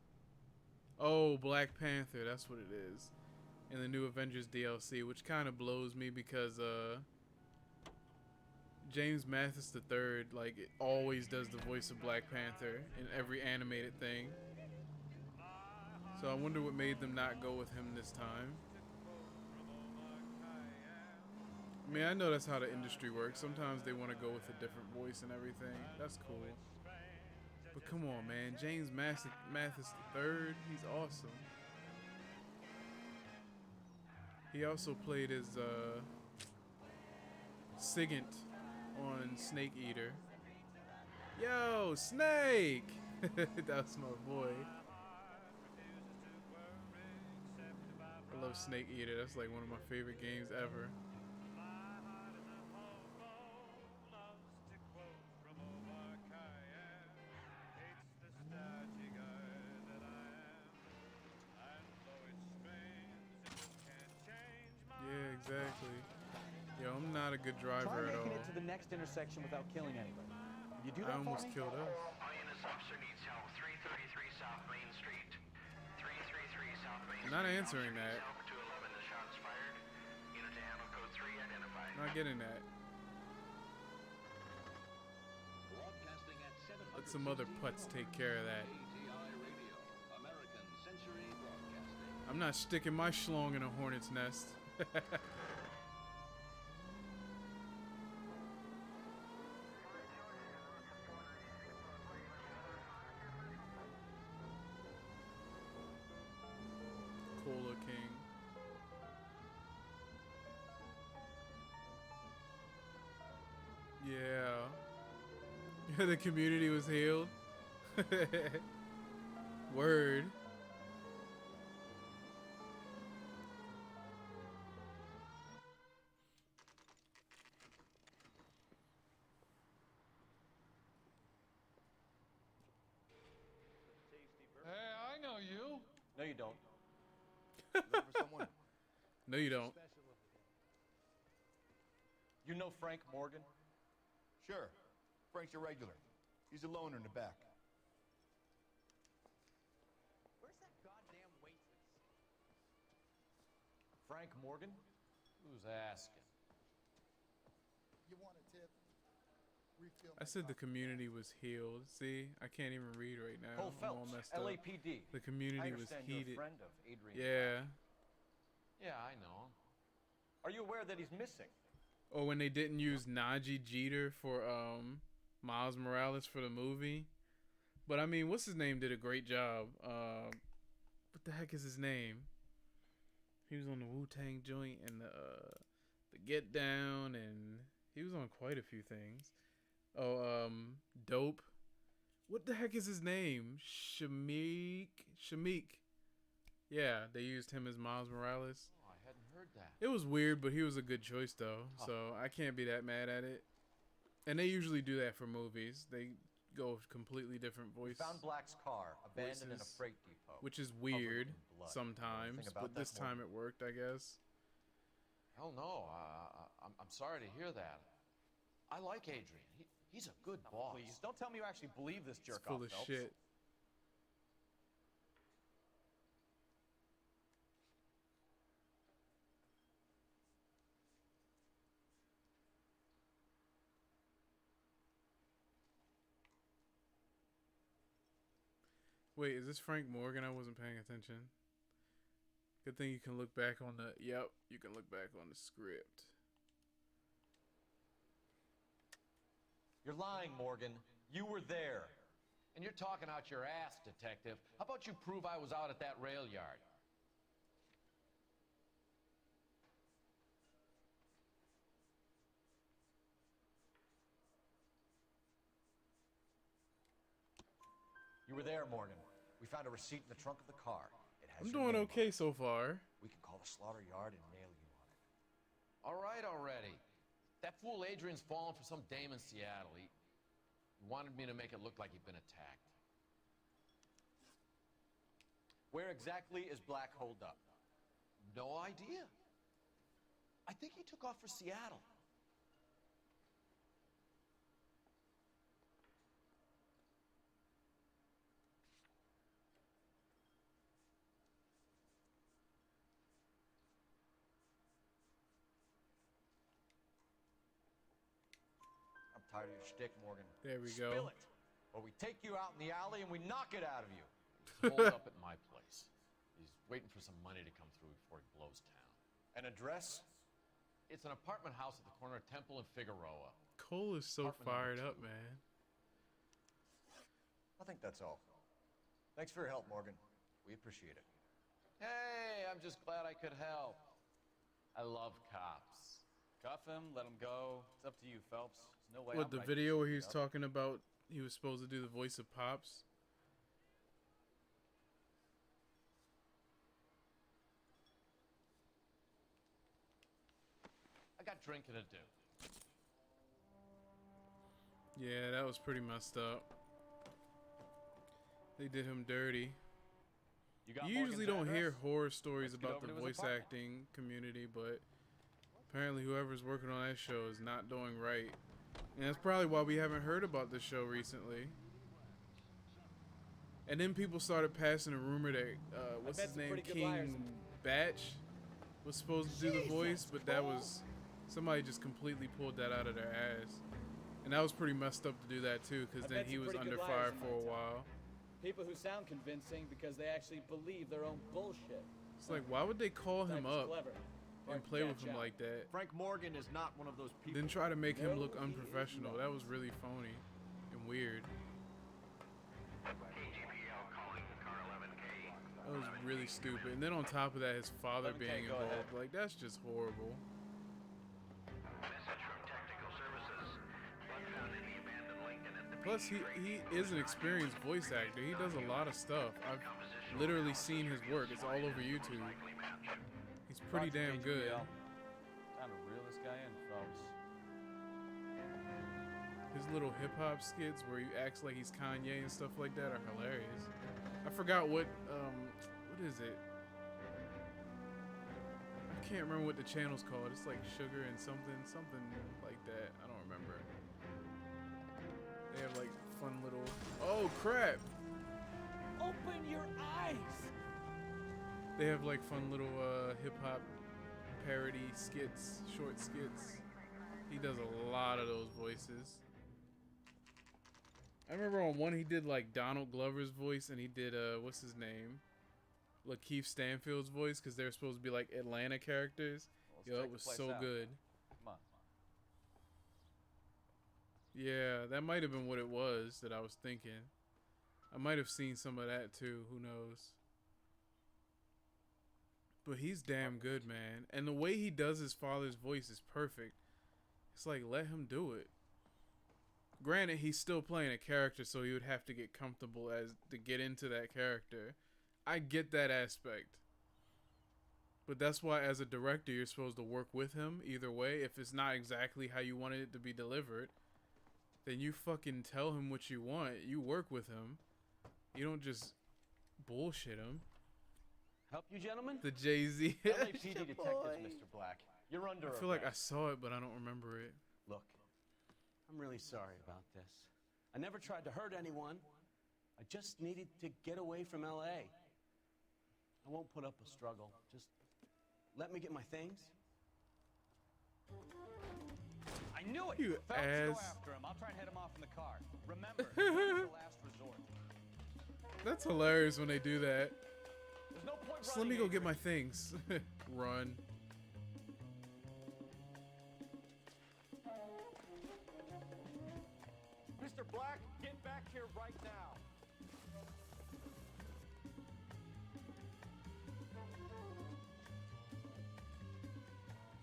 Oh, Black Panther, that's what it is. In the new Avengers DLC, which kind of blows me because James Mathis III, like, it always does the voice of Black Panther in every animated thing. So I wonder what made them not go with him this time. I mean, I know that's how the industry works. Sometimes they want to go with a different voice and everything. That's cool. But come on, man. James Mathis III, he's awesome. He also played as Sigint on Snake Eater. Yo, Snake! That's my boy. I love Snake Eater. That's like one of my favorite games ever. Yeah, exactly. Yo, I'm not a good driver at all. Try making it to the next intersection without killing anybody. You do I that almost for me? killed us. All units, officer needs help. 333 South Main Street. 333 South Main Street. Not answering that. 211, the shots fired. Unit to handle code 3 identified. Not getting that. Let some other putts take care of that. I'm not sticking my schlong in a hornet's nest. Cola King. Yeah. The community was healed. Word. Hey, I know you. No, you don't. Looking for someone? No, you don't. You know Frank Morgan? Sure. Frank's your regular. He's a loner in the back. Where's that goddamn waitress? Frank Morgan? Who's asking? You want a tip? Refill I said the community was healed. See, I can't even read right now. Cole I'm all Phelps, messed up. LAPD. The community I was understand you're a heated. friend of Adrian. Yeah. Yeah, I know him. Are you aware that he's missing? Or when they didn't use Najee Jeter for Miles Morales for the movie. But I mean, what's his name did a great job. What the heck is his name? He was on the Wu-Tang joint and the Get Down, and he was on quite a few things. Oh, Dope. What the heck is his name? Shamik. Yeah, they used him as Miles Morales. Oh, I hadn't heard that. It was weird, but he was a good choice though, so I can't be that mad at it. And they usually do that for movies. They go with completely different voices. Found Black's car, abandoned in a voices, freight depot. which is covered weird in blood. sometimes, Anything about but this that, Morgan? time it worked, I guess. Hell no. I'm sorry to hear that. I like Adrian. He's a good boss. Please, don't tell me you actually believe this It's jerk full off, of Phelps. shit. Wait, is this Frank Morgan? I wasn't paying attention. Good thing you can look back on the... Yep, you can look back on the script. You're lying, Morgan. You were there. And you're talking out your ass, detective. How about you prove I was out at that rail yard? You were there, Morgan. We found a receipt in the trunk of the car. It has I'm your doing name okay on it. so far. We can call the slaughter yard and nail you on it. All right, already. That fool Adrian's fallen for some dame in Seattle. He wanted me to make it look like he'd been attacked. Where exactly is Black holed up? No idea. I think he took off for Seattle. I'm tired of your shtick, Morgan. There we go. Spill it, or we take you out in the alley and we knock it out of you. He's holed up at my place. He's waiting for some money to come through before he blows town. An address? It's an apartment house at the corner of Temple and Figueroa. Cole is so Apartment fired number up, man. I think that's all. Thanks for your help, Morgan. We appreciate it. Hey, I'm just glad I could help. I love cops. Cuff him, let him go. It's up to you, Phelps. There's no way What, I'm the writing video this where he was shit up. talking about he was supposed to do the voice of Pops? I got drinking to do. Yeah, that was pretty messed up. They did him dirty. You usually don't hear horror stories about the voice acting community, but apparently whoever's working on that show is not doing right. And that's probably why we haven't heard about this show recently. And then people started passing a rumor that, what's his name, King Batch was supposed to do the voice, but that was, somebody just completely pulled that out of their ass. And that was pretty messed up to do that too, because then he was under fire for a while. People who sound convincing because they actually believe their own bullshit. It's like, why would they call him Type is up clever. and play with him like that? Frank Morgan is not one of those people. Then try to make him look unprofessional. That was really phony and weird. That was really stupid. And then on top of that, his father being involved. Like, that's just horrible. Plus, he is an experienced voice actor. He does a lot of stuff. I've literally seen his work. It's all over YouTube. He's pretty damn good. Time to reel this guy in, Phelps. His little hip-hop skits where he acts like he's Kanye and stuff like that are hilarious. I forgot what is it? I can't remember what the channel's called. It's like Sugar and something like that. I don't remember. They have like fun little, oh crap! Open your eyes! They have like fun little hip-hop parody skits, short skits. He does a lot of those voices. I remember on one he did like Donald Glover's voice, and he did what's his name, Lakeith Stanfield's voice, because they're supposed to be like Atlanta characters. Yo, it was so good. Come on. Yeah, that might have been what it was that I was thinking. I might have seen some of that too. Who knows? But he's damn good, man. And the way he does his father's voice is perfect. It's like, let him do it. Granted, he's still playing a character, so he would have to get comfortable as to get into that character. I get that aspect. But that's why as a director, you're supposed to work with him either way. If it's not exactly how you wanted it to be delivered, then you fucking tell him what you want. You work with him. You don't just bullshit him. Help you, gentlemen? The Jay-Z. LAPD detectives, Mr. Black. You're under I feel like I saw it, but I don't remember it. Look, I'm really sorry about this. I never tried to hurt anyone. I just needed to get away from LA. I won't put up a struggle. Just let me get my things. I knew it! You Phelps, ass. go after him. I'll try and head him off in the car. Remember, this is the last resort. That's hilarious when they do that. There's no point Just let me go get my things. Run. Mr. Black, get back here right now.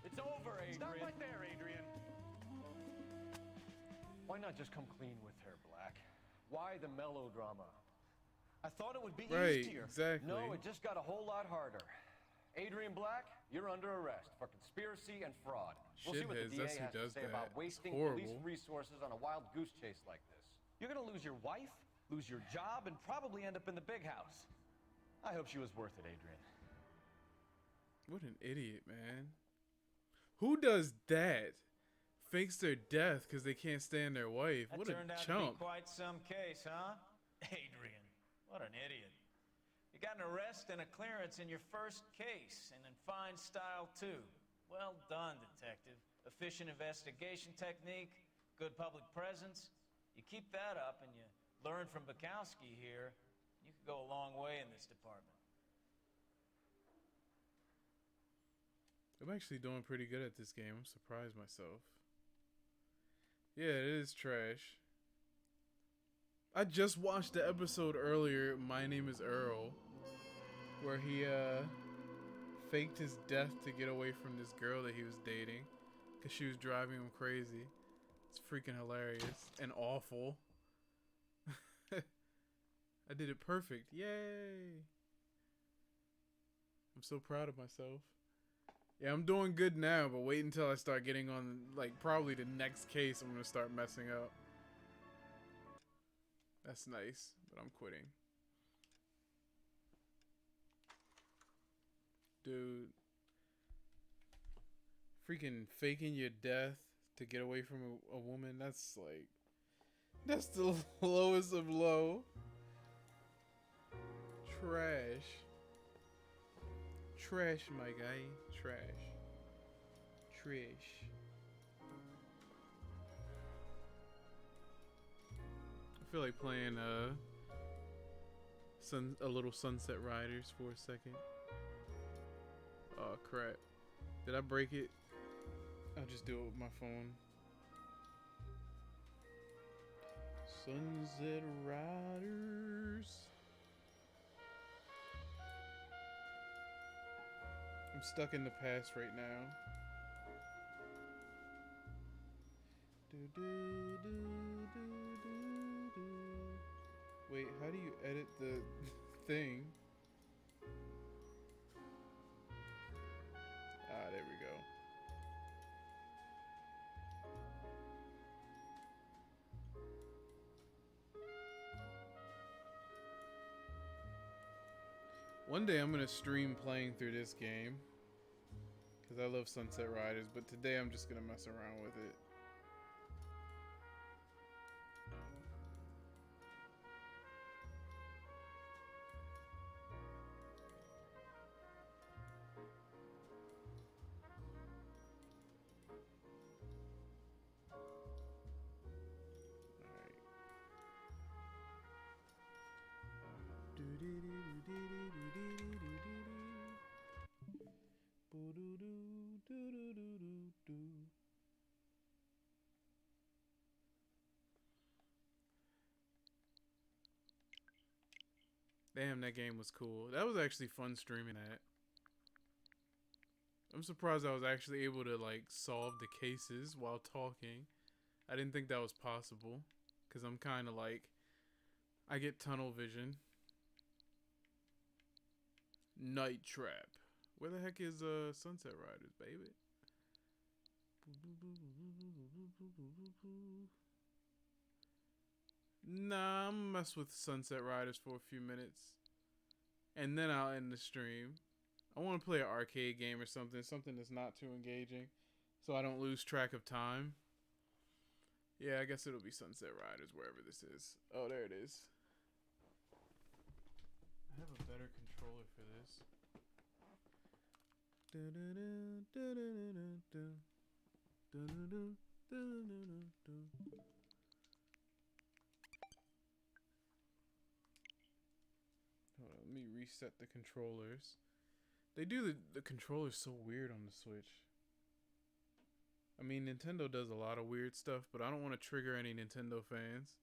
It's over, Adrian. Stop right there, Adrian. Why not just come clean with her, Black? Why the melodrama? I thought it would be Right, easier. exactly. No, it just got a whole lot harder. Adrian Black, you're under arrest for conspiracy and fraud. We'll see what the Shitheads, DA that's who has to does say that. about wasting Horrible. police resources on a wild goose chase like this. You're gonna lose your wife, lose your job, and probably end up in the big house. I hope she was worth it, Adrian. What an idiot, man. Who does that? Fakes their death because they can't stand their wife. That What turned a out to chump. be quite some case, huh? Adrian, what an idiot. You got an arrest and a clearance in your first case, and in fine style, too. Well done, detective. Efficient investigation technique, good public presence. You keep that up and you learn from Bukowski here, you could go a long way in this department. I'm actually doing pretty good at this game. I'm surprised myself. Yeah, it is trash. I just watched the episode earlier, My Name is Earl, where he faked his death to get away from this girl that he was dating because she was driving him crazy. It's freaking hilarious and awful. I did it perfect. Yay! I'm so proud of myself. Yeah, I'm doing good now, but wait until I start getting on, like, probably the next case I'm going to start messing up. That's nice, but I'm quitting. Dude. Freaking faking your death to get away from a woman, that's like... That's the lowest of low. Trash. Trash, my guy. Trash. Trash. I feel like playing a little Sunset Riders for a second. Oh crap. Did I break it? I'll just do it with my phone. Sunset Riders. I'm stuck in the past right now. Wait, how do you edit the thing? Ah, there we go. One day I'm gonna stream playing through this game because I love Sunset Riders, but today I'm just gonna mess around with it. Damn, that game was cool. That was actually fun streaming that. I'm surprised I was actually able to like solve the cases while talking. I didn't think that was possible because I'm kind of like, I get tunnel vision. Night Trap. Where the heck is Sunset Riders, baby? Nah, I'm gonna mess with Sunset Riders for a few minutes. And then I'll end the stream. I want to play an arcade game or something that's not too engaging, so I don't lose track of time. Yeah, I guess it'll be Sunset Riders wherever this is. Oh, there it is. I have a better controller for this. Hold on, let me reset the controllers. They do the controllers so weird on the Switch. I mean, Nintendo does a lot of weird stuff, but I don't want to trigger any Nintendo fans.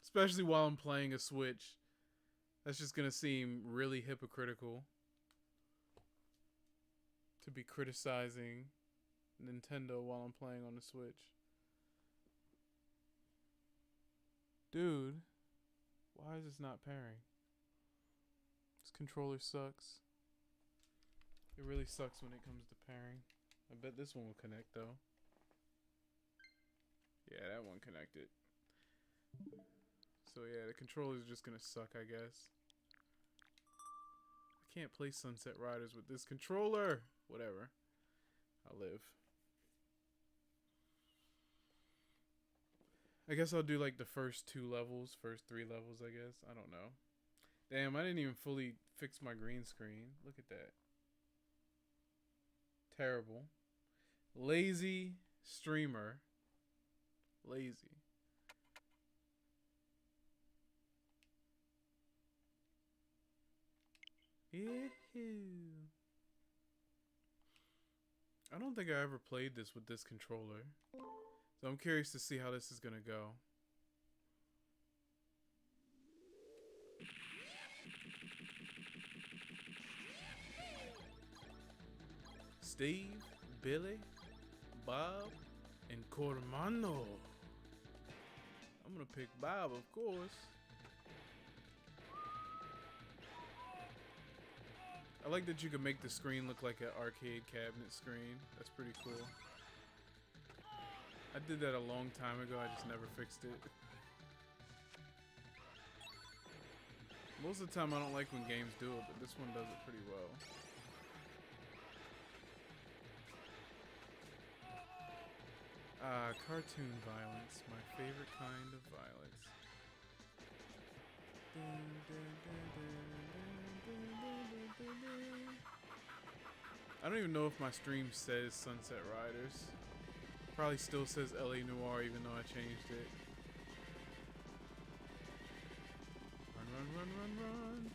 Especially while I'm playing a Switch. That's just gonna seem really hypocritical to be criticizing Nintendo while I'm playing on the Switch. Dude, why is this not pairing? This controller sucks. It really sucks when it comes to pairing. I bet this one will connect though. Yeah, that one connected. So yeah, the controller's just gonna suck, I guess. I can't play Sunset Riders with this controller. Whatever. I'll live. I guess I'll do like the first 2 levels, first 3 levels, I guess. I don't know. Damn, I didn't even fully fix my green screen. Look at that. Terrible. Lazy streamer. Lazy. Ew. I don't think I ever played this with this controller. So I'm curious to see how this is gonna go. Steve, Billy, Bob, and Cormano. I'm gonna pick Bob, of course. I like that you can make the screen look like an arcade cabinet screen. That's pretty cool. I did that a long time ago, I just never fixed it. Most of the time I don't like when games do it, but this one does it pretty well. Cartoon violence, my favorite kind of violence. I don't even know if my stream says Sunset Riders. Probably still says LA Noire even though I changed it. Run, run, run, run, run.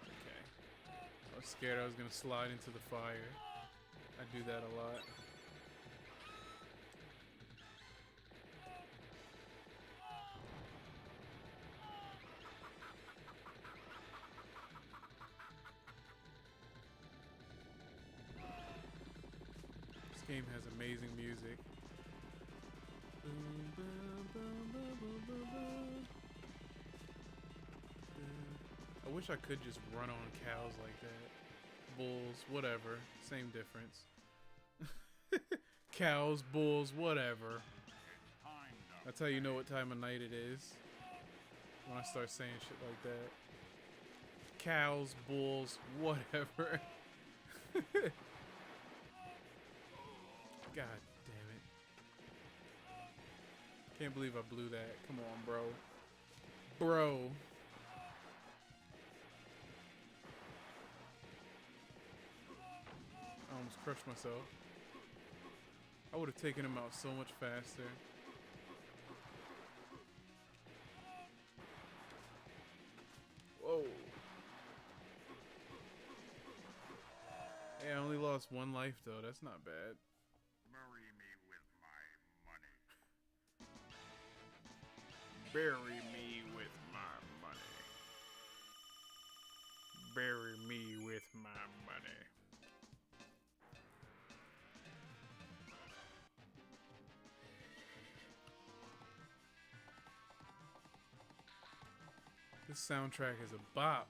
Okay. I was scared I was gonna slide into the fire. I do that a lot. This game has amazing music. I wish I could just run on cows like that. Bulls, whatever. Same difference. Cows, bulls, whatever. That's how you know what time of night it is. When I start saying shit like that. Cows, bulls, whatever. God damn it. Can't believe I blew that. Come on, bro. Bro. I almost crushed myself. I would have taken him out so much faster. Whoa. Hey, I only lost 1 life though. That's not bad. Marry me with my money. Bury me with my money. Bury me with my money. This soundtrack is a bop.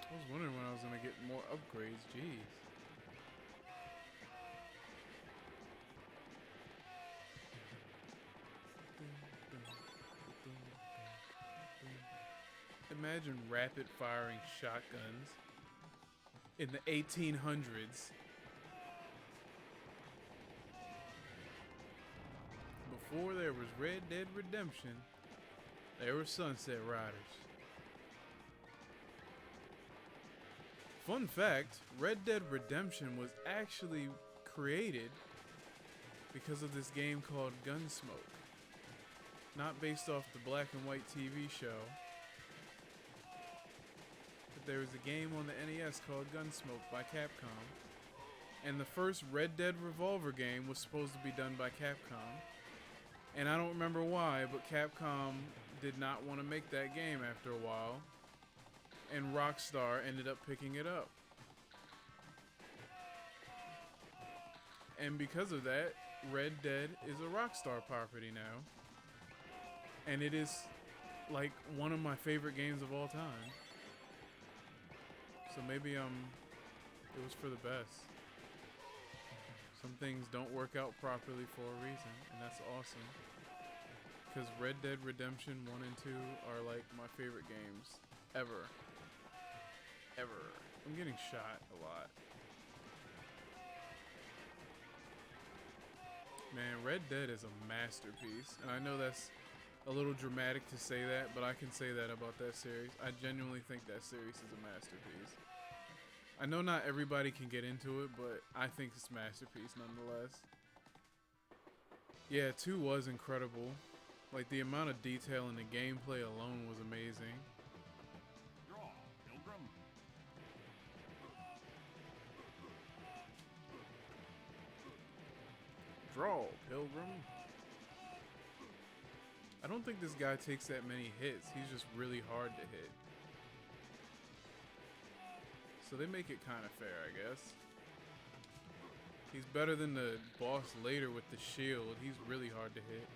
I was wondering when I was gonna get more upgrades, jeez. Imagine rapid firing shotguns in the 1800s. Before there was Red Dead Redemption, there were Sunset Riders. Fun fact, Red Dead Redemption was actually created because of this game called Gunsmoke. not based off the black and white TV show. But there was a game on the NES called Gunsmoke by Capcom. And the first Red Dead Revolver game was supposed to be done by Capcom. And I don't remember why, but Capcom did not want to make that game after a while. And Rockstar ended up picking it up. And because of that, Red Dead is a Rockstar property now. And it is like one of my favorite games of all time. So maybe it was for the best. Some things don't work out properly for a reason, and that's awesome. Because Red Dead Redemption 1 and 2 are like my favorite games ever. Ever. I'm getting shot a lot. Man, Red Dead is a masterpiece, and I know that's a little dramatic to say that, but I can say that about that series. I genuinely think that series is a masterpiece. I know not everybody can get into it, but I think it's a masterpiece nonetheless. Yeah, 2 was incredible. Like, the amount of detail in the gameplay alone was amazing. Draw, Pilgrim. Draw, Pilgrim. I don't think this guy takes that many hits. He's just really hard to hit. So they make it kind of fair, I guess. He's better than the boss later with the shield. He's really hard to hit.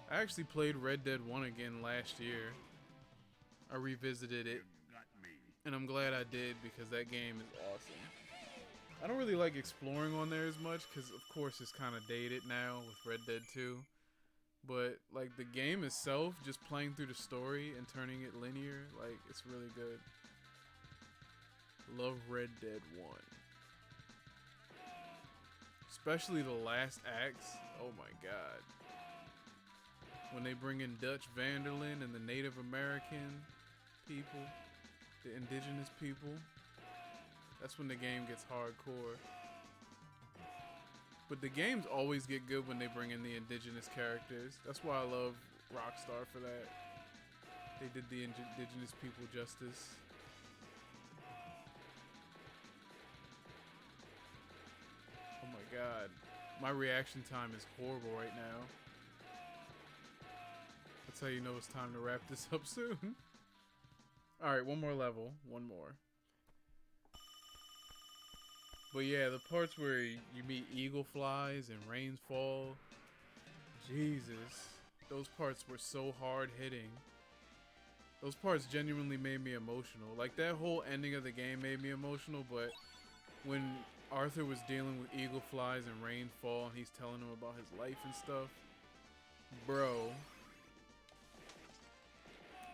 I actually played Red Dead 1 again last year. I revisited it. And I'm glad I did because that game is awesome. I don't really like exploring on there as much because, of course, it's kind of dated now with Red Dead 2. But, like, the game itself, just playing through the story and turning it linear, like, it's really good. Love Red Dead 1. Especially the last acts. Oh my god. When they bring in Dutch Vanderlyn and the Native American people, the indigenous people, that's when the game gets hardcore. But the games always get good when they bring in the indigenous characters. That's why I love Rockstar for that. They did the indigenous people justice. Oh my god. My reaction time is horrible right now. That's how you know it's time to wrap this up soon. Alright, one more level. One more. But yeah, the parts where you meet eagle flies and rains fall, Jesus, those parts were so hard hitting. Those parts genuinely made me emotional. Like, that whole ending of the game made me emotional, but when Arthur was dealing with eagle flies and rainfall and he's telling him about his life and stuff, bro,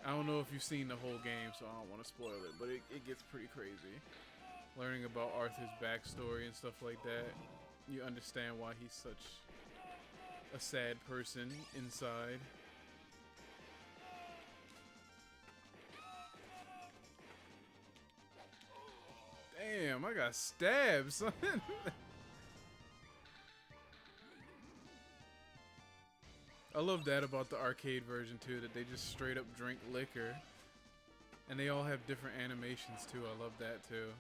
I don't know if you've seen the whole game, so I don't want to spoil it, but it gets pretty crazy. Learning about Arthur's backstory and stuff like that, you understand why he's such a sad person inside. Damn, I got stabbed, son. I love that about the arcade version too, that they just straight up drink liquor. And they all have different animations too. I love that too.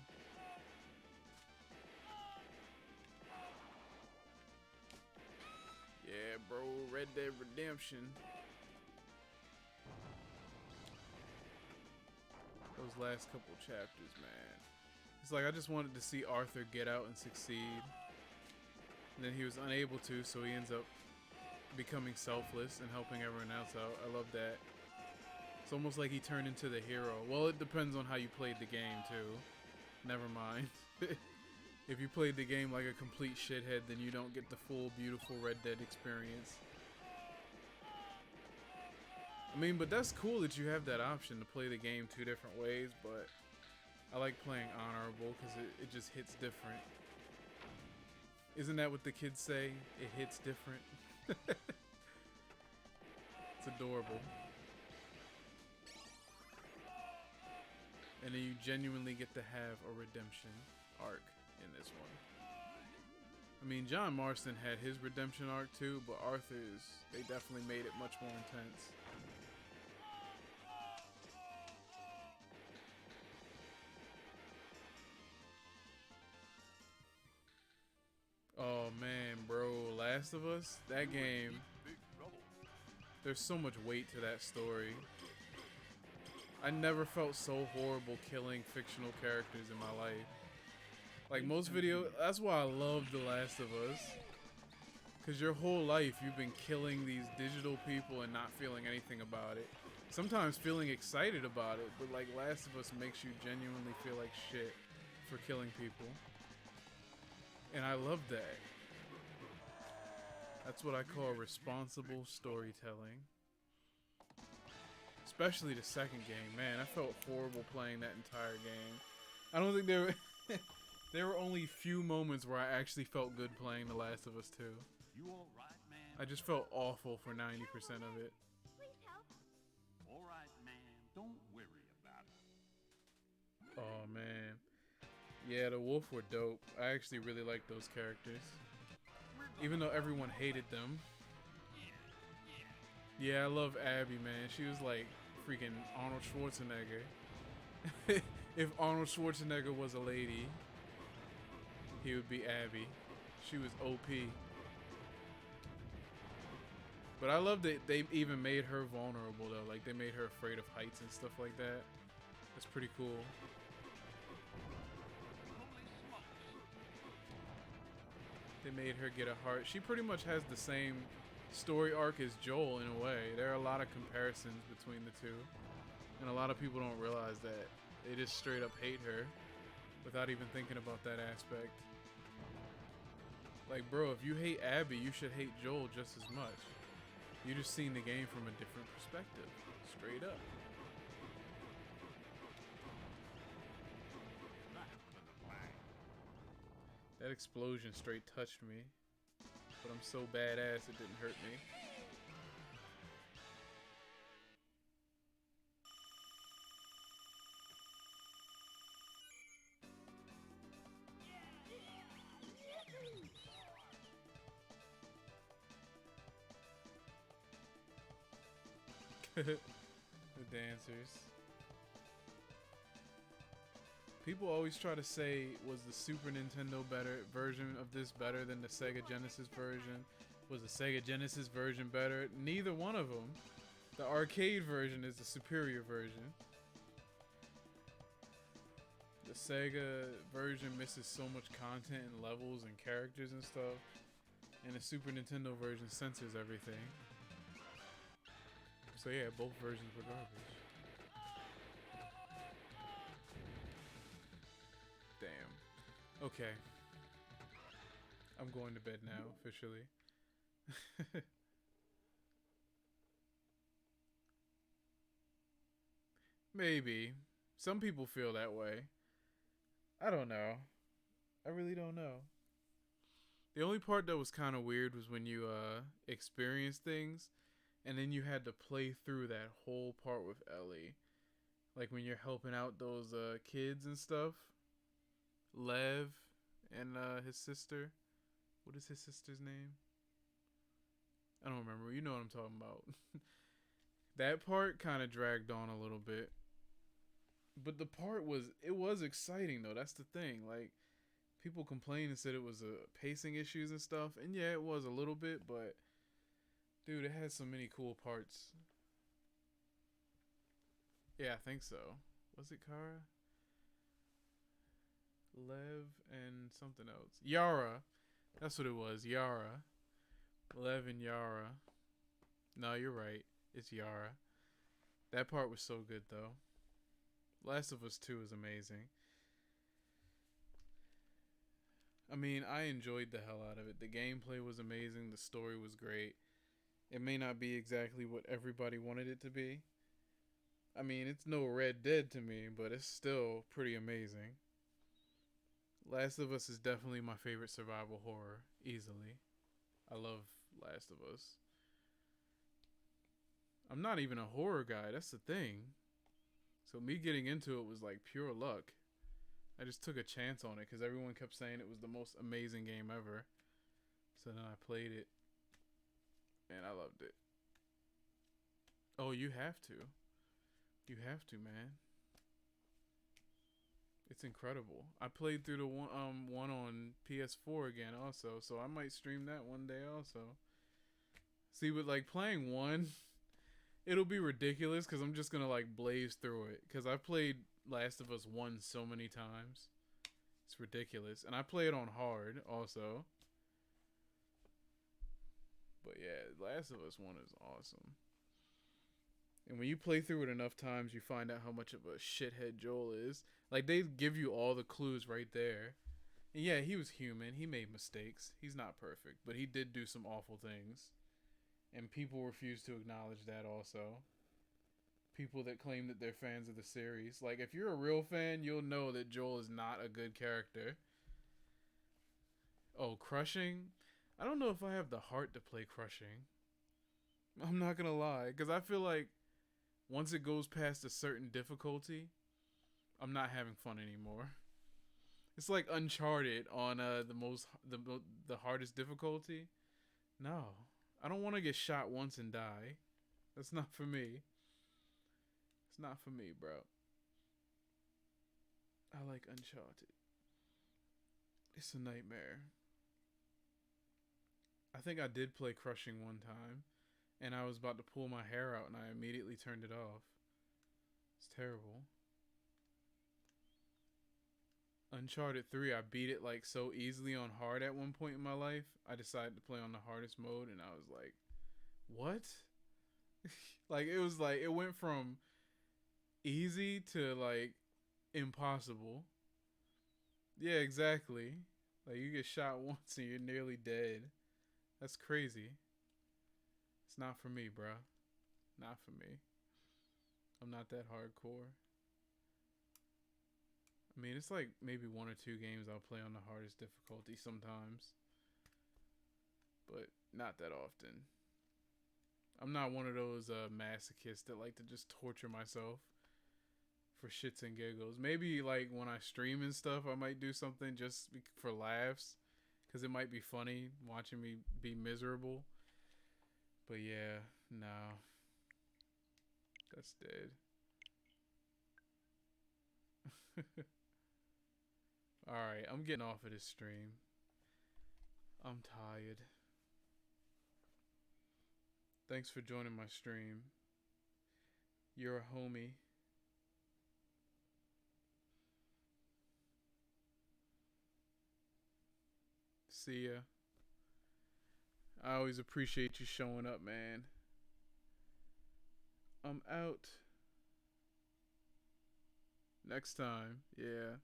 Yeah, bro, Red Dead Redemption. Those last couple chapters, man. It's like I just wanted to see Arthur get out and succeed. And then he was unable to, so he ends up becoming selfless and helping everyone else out. I love that. It's almost like he turned into the hero. Well, it depends on how you played the game, too. Never mind. If you played the game like a complete shithead, then you don't get the full, beautiful Red Dead experience. I mean, but that's cool that you have that option to play the game 2 different ways, but I like playing honorable because it just hits different. Isn't that what the kids say? It hits different. It's adorable. And then you genuinely get to have a redemption arc in this one. I mean, John Marston had his redemption arc too, but Arthur's, they definitely made it much more intense. Oh man, bro, Last of Us, that game, there's so much weight to that story. I never felt so horrible killing fictional characters in my life. Like most videos, that's why I love The Last of Us. Because your whole life you've been killing these digital people and not feeling anything about it. Sometimes feeling excited about it, but like Last of Us makes you genuinely feel like shit for killing people. And I love that. That's what I call responsible storytelling. Especially the second game. Man, I felt horrible playing that entire game. I don't think there were there were only few moments where I actually felt good playing The Last of Us 2. You all right, man? I just felt awful for 90% of it. All right, man. Don't worry about it. Oh man. Yeah, the wolf were dope. I actually really liked those characters. Even though everyone hated them. Yeah, I love Abby, man. She was like freaking Arnold Schwarzenegger. If Arnold Schwarzenegger was a lady, he would be Abby. She was OP. But I love that they even made her vulnerable though. Like they made her afraid of heights and stuff like that. That's pretty cool. They made her get a heart. She pretty much has the same story arc as Joel in a way. There are a lot of comparisons between the two. And a lot of people don't realize that. They just straight up hate her without even thinking about that aspect. Like, bro, if you hate Abby, you should hate Joel just as much. You just seen the game from a different perspective. Straight up. That explosion straight touched me. But I'm so badass it didn't hurt me. The dancers. People always try to say, was the Super Nintendo version of this better than the Sega Genesis version? Was the Sega Genesis version better? Neither one of them. The arcade version is the superior version. The Sega version misses so much content and levels and characters and stuff. And the Super Nintendo version censors everything. So yeah, both versions were garbage. Damn. Okay. I'm going to bed now, officially. Maybe. Some people feel that way. I don't know. I really don't know. The only part that was kind of weird was when you experienced things and then you had to play through that whole part with Ellie. Like when you're helping out those kids and stuff. Lev and his sister. What is his sister's name? I don't remember. You know what I'm talking about. That part kind of dragged on a little bit. But the part it was exciting though. That's the thing. Like, people complained and said it was pacing issues and stuff. And yeah, it was a little bit, but dude, it had so many cool parts. Yeah, I think so. Was it Kara? Lev and something else. Yara. That's what it was. Yara. Lev and Yara. No, you're right. It's Yara. That part was so good though. Last of Us 2 is amazing. I mean, I enjoyed the hell out of it. The gameplay was amazing. The story was great. It may not be exactly what everybody wanted it to be. I mean, it's no Red Dead to me, but it's still pretty amazing. Last of Us is definitely my favorite survival horror, easily. I love Last of Us. I'm not even a horror guy, that's the thing. So me getting into it was like pure luck. I just took a chance on it because everyone kept saying it was the most amazing game ever. So then I played it, and I loved it. Oh, you have to. You have to, man. It's incredible. I played through the one on PS4 again also, so I might stream that one day also. See, with like playing one, it'll be ridiculous because I'm just gonna like blaze through it because I've played Last of Us 1 so many times. It's ridiculous. And I play it on hard also. But yeah, Last of Us 1 is awesome. And when you play through it enough times, you find out how much of a shithead Joel is. Like, they give you all the clues right there. And yeah, he was human. He made mistakes. He's not perfect. But he did do some awful things. And people refuse to acknowledge that also. People that claim that they're fans of the series. Like, if you're a real fan, you'll know that Joel is not a good character. Oh, Crushing? I don't know if I have the heart to play Crushing. I'm not gonna lie. Because I feel like once it goes past a certain difficulty, I'm not having fun anymore. It's like Uncharted on the hardest difficulty. No, I don't want to get shot once and die. That's not for me. It's not for me, bro. I like Uncharted. It's a nightmare. I think I did play Crushing one time, and I was about to pull my hair out, and I immediately turned it off. It's terrible. Uncharted 3, I beat it like so easily on hard at one point in my life. I decided to play on the hardest mode, and I was like, what? Like, it was like, it went from easy to like impossible. Yeah, exactly. Like, you get shot once and you're nearly dead. That's crazy. It's not for me, bruh. Not for me. I'm not that hardcore. I mean, it's like maybe 1 or 2 games I'll play on the hardest difficulty sometimes. But not that often. I'm not one of those masochists that like to just torture myself for shits and giggles. Maybe like when I stream and stuff, I might do something just for laughs. Because it might be funny watching me be miserable. But yeah, no. That's dead. Alright, I'm getting off of this stream. I'm tired. Thanks for joining my stream. You're a homie. See ya. I always appreciate you showing up, man. I'm out. Next time, yeah.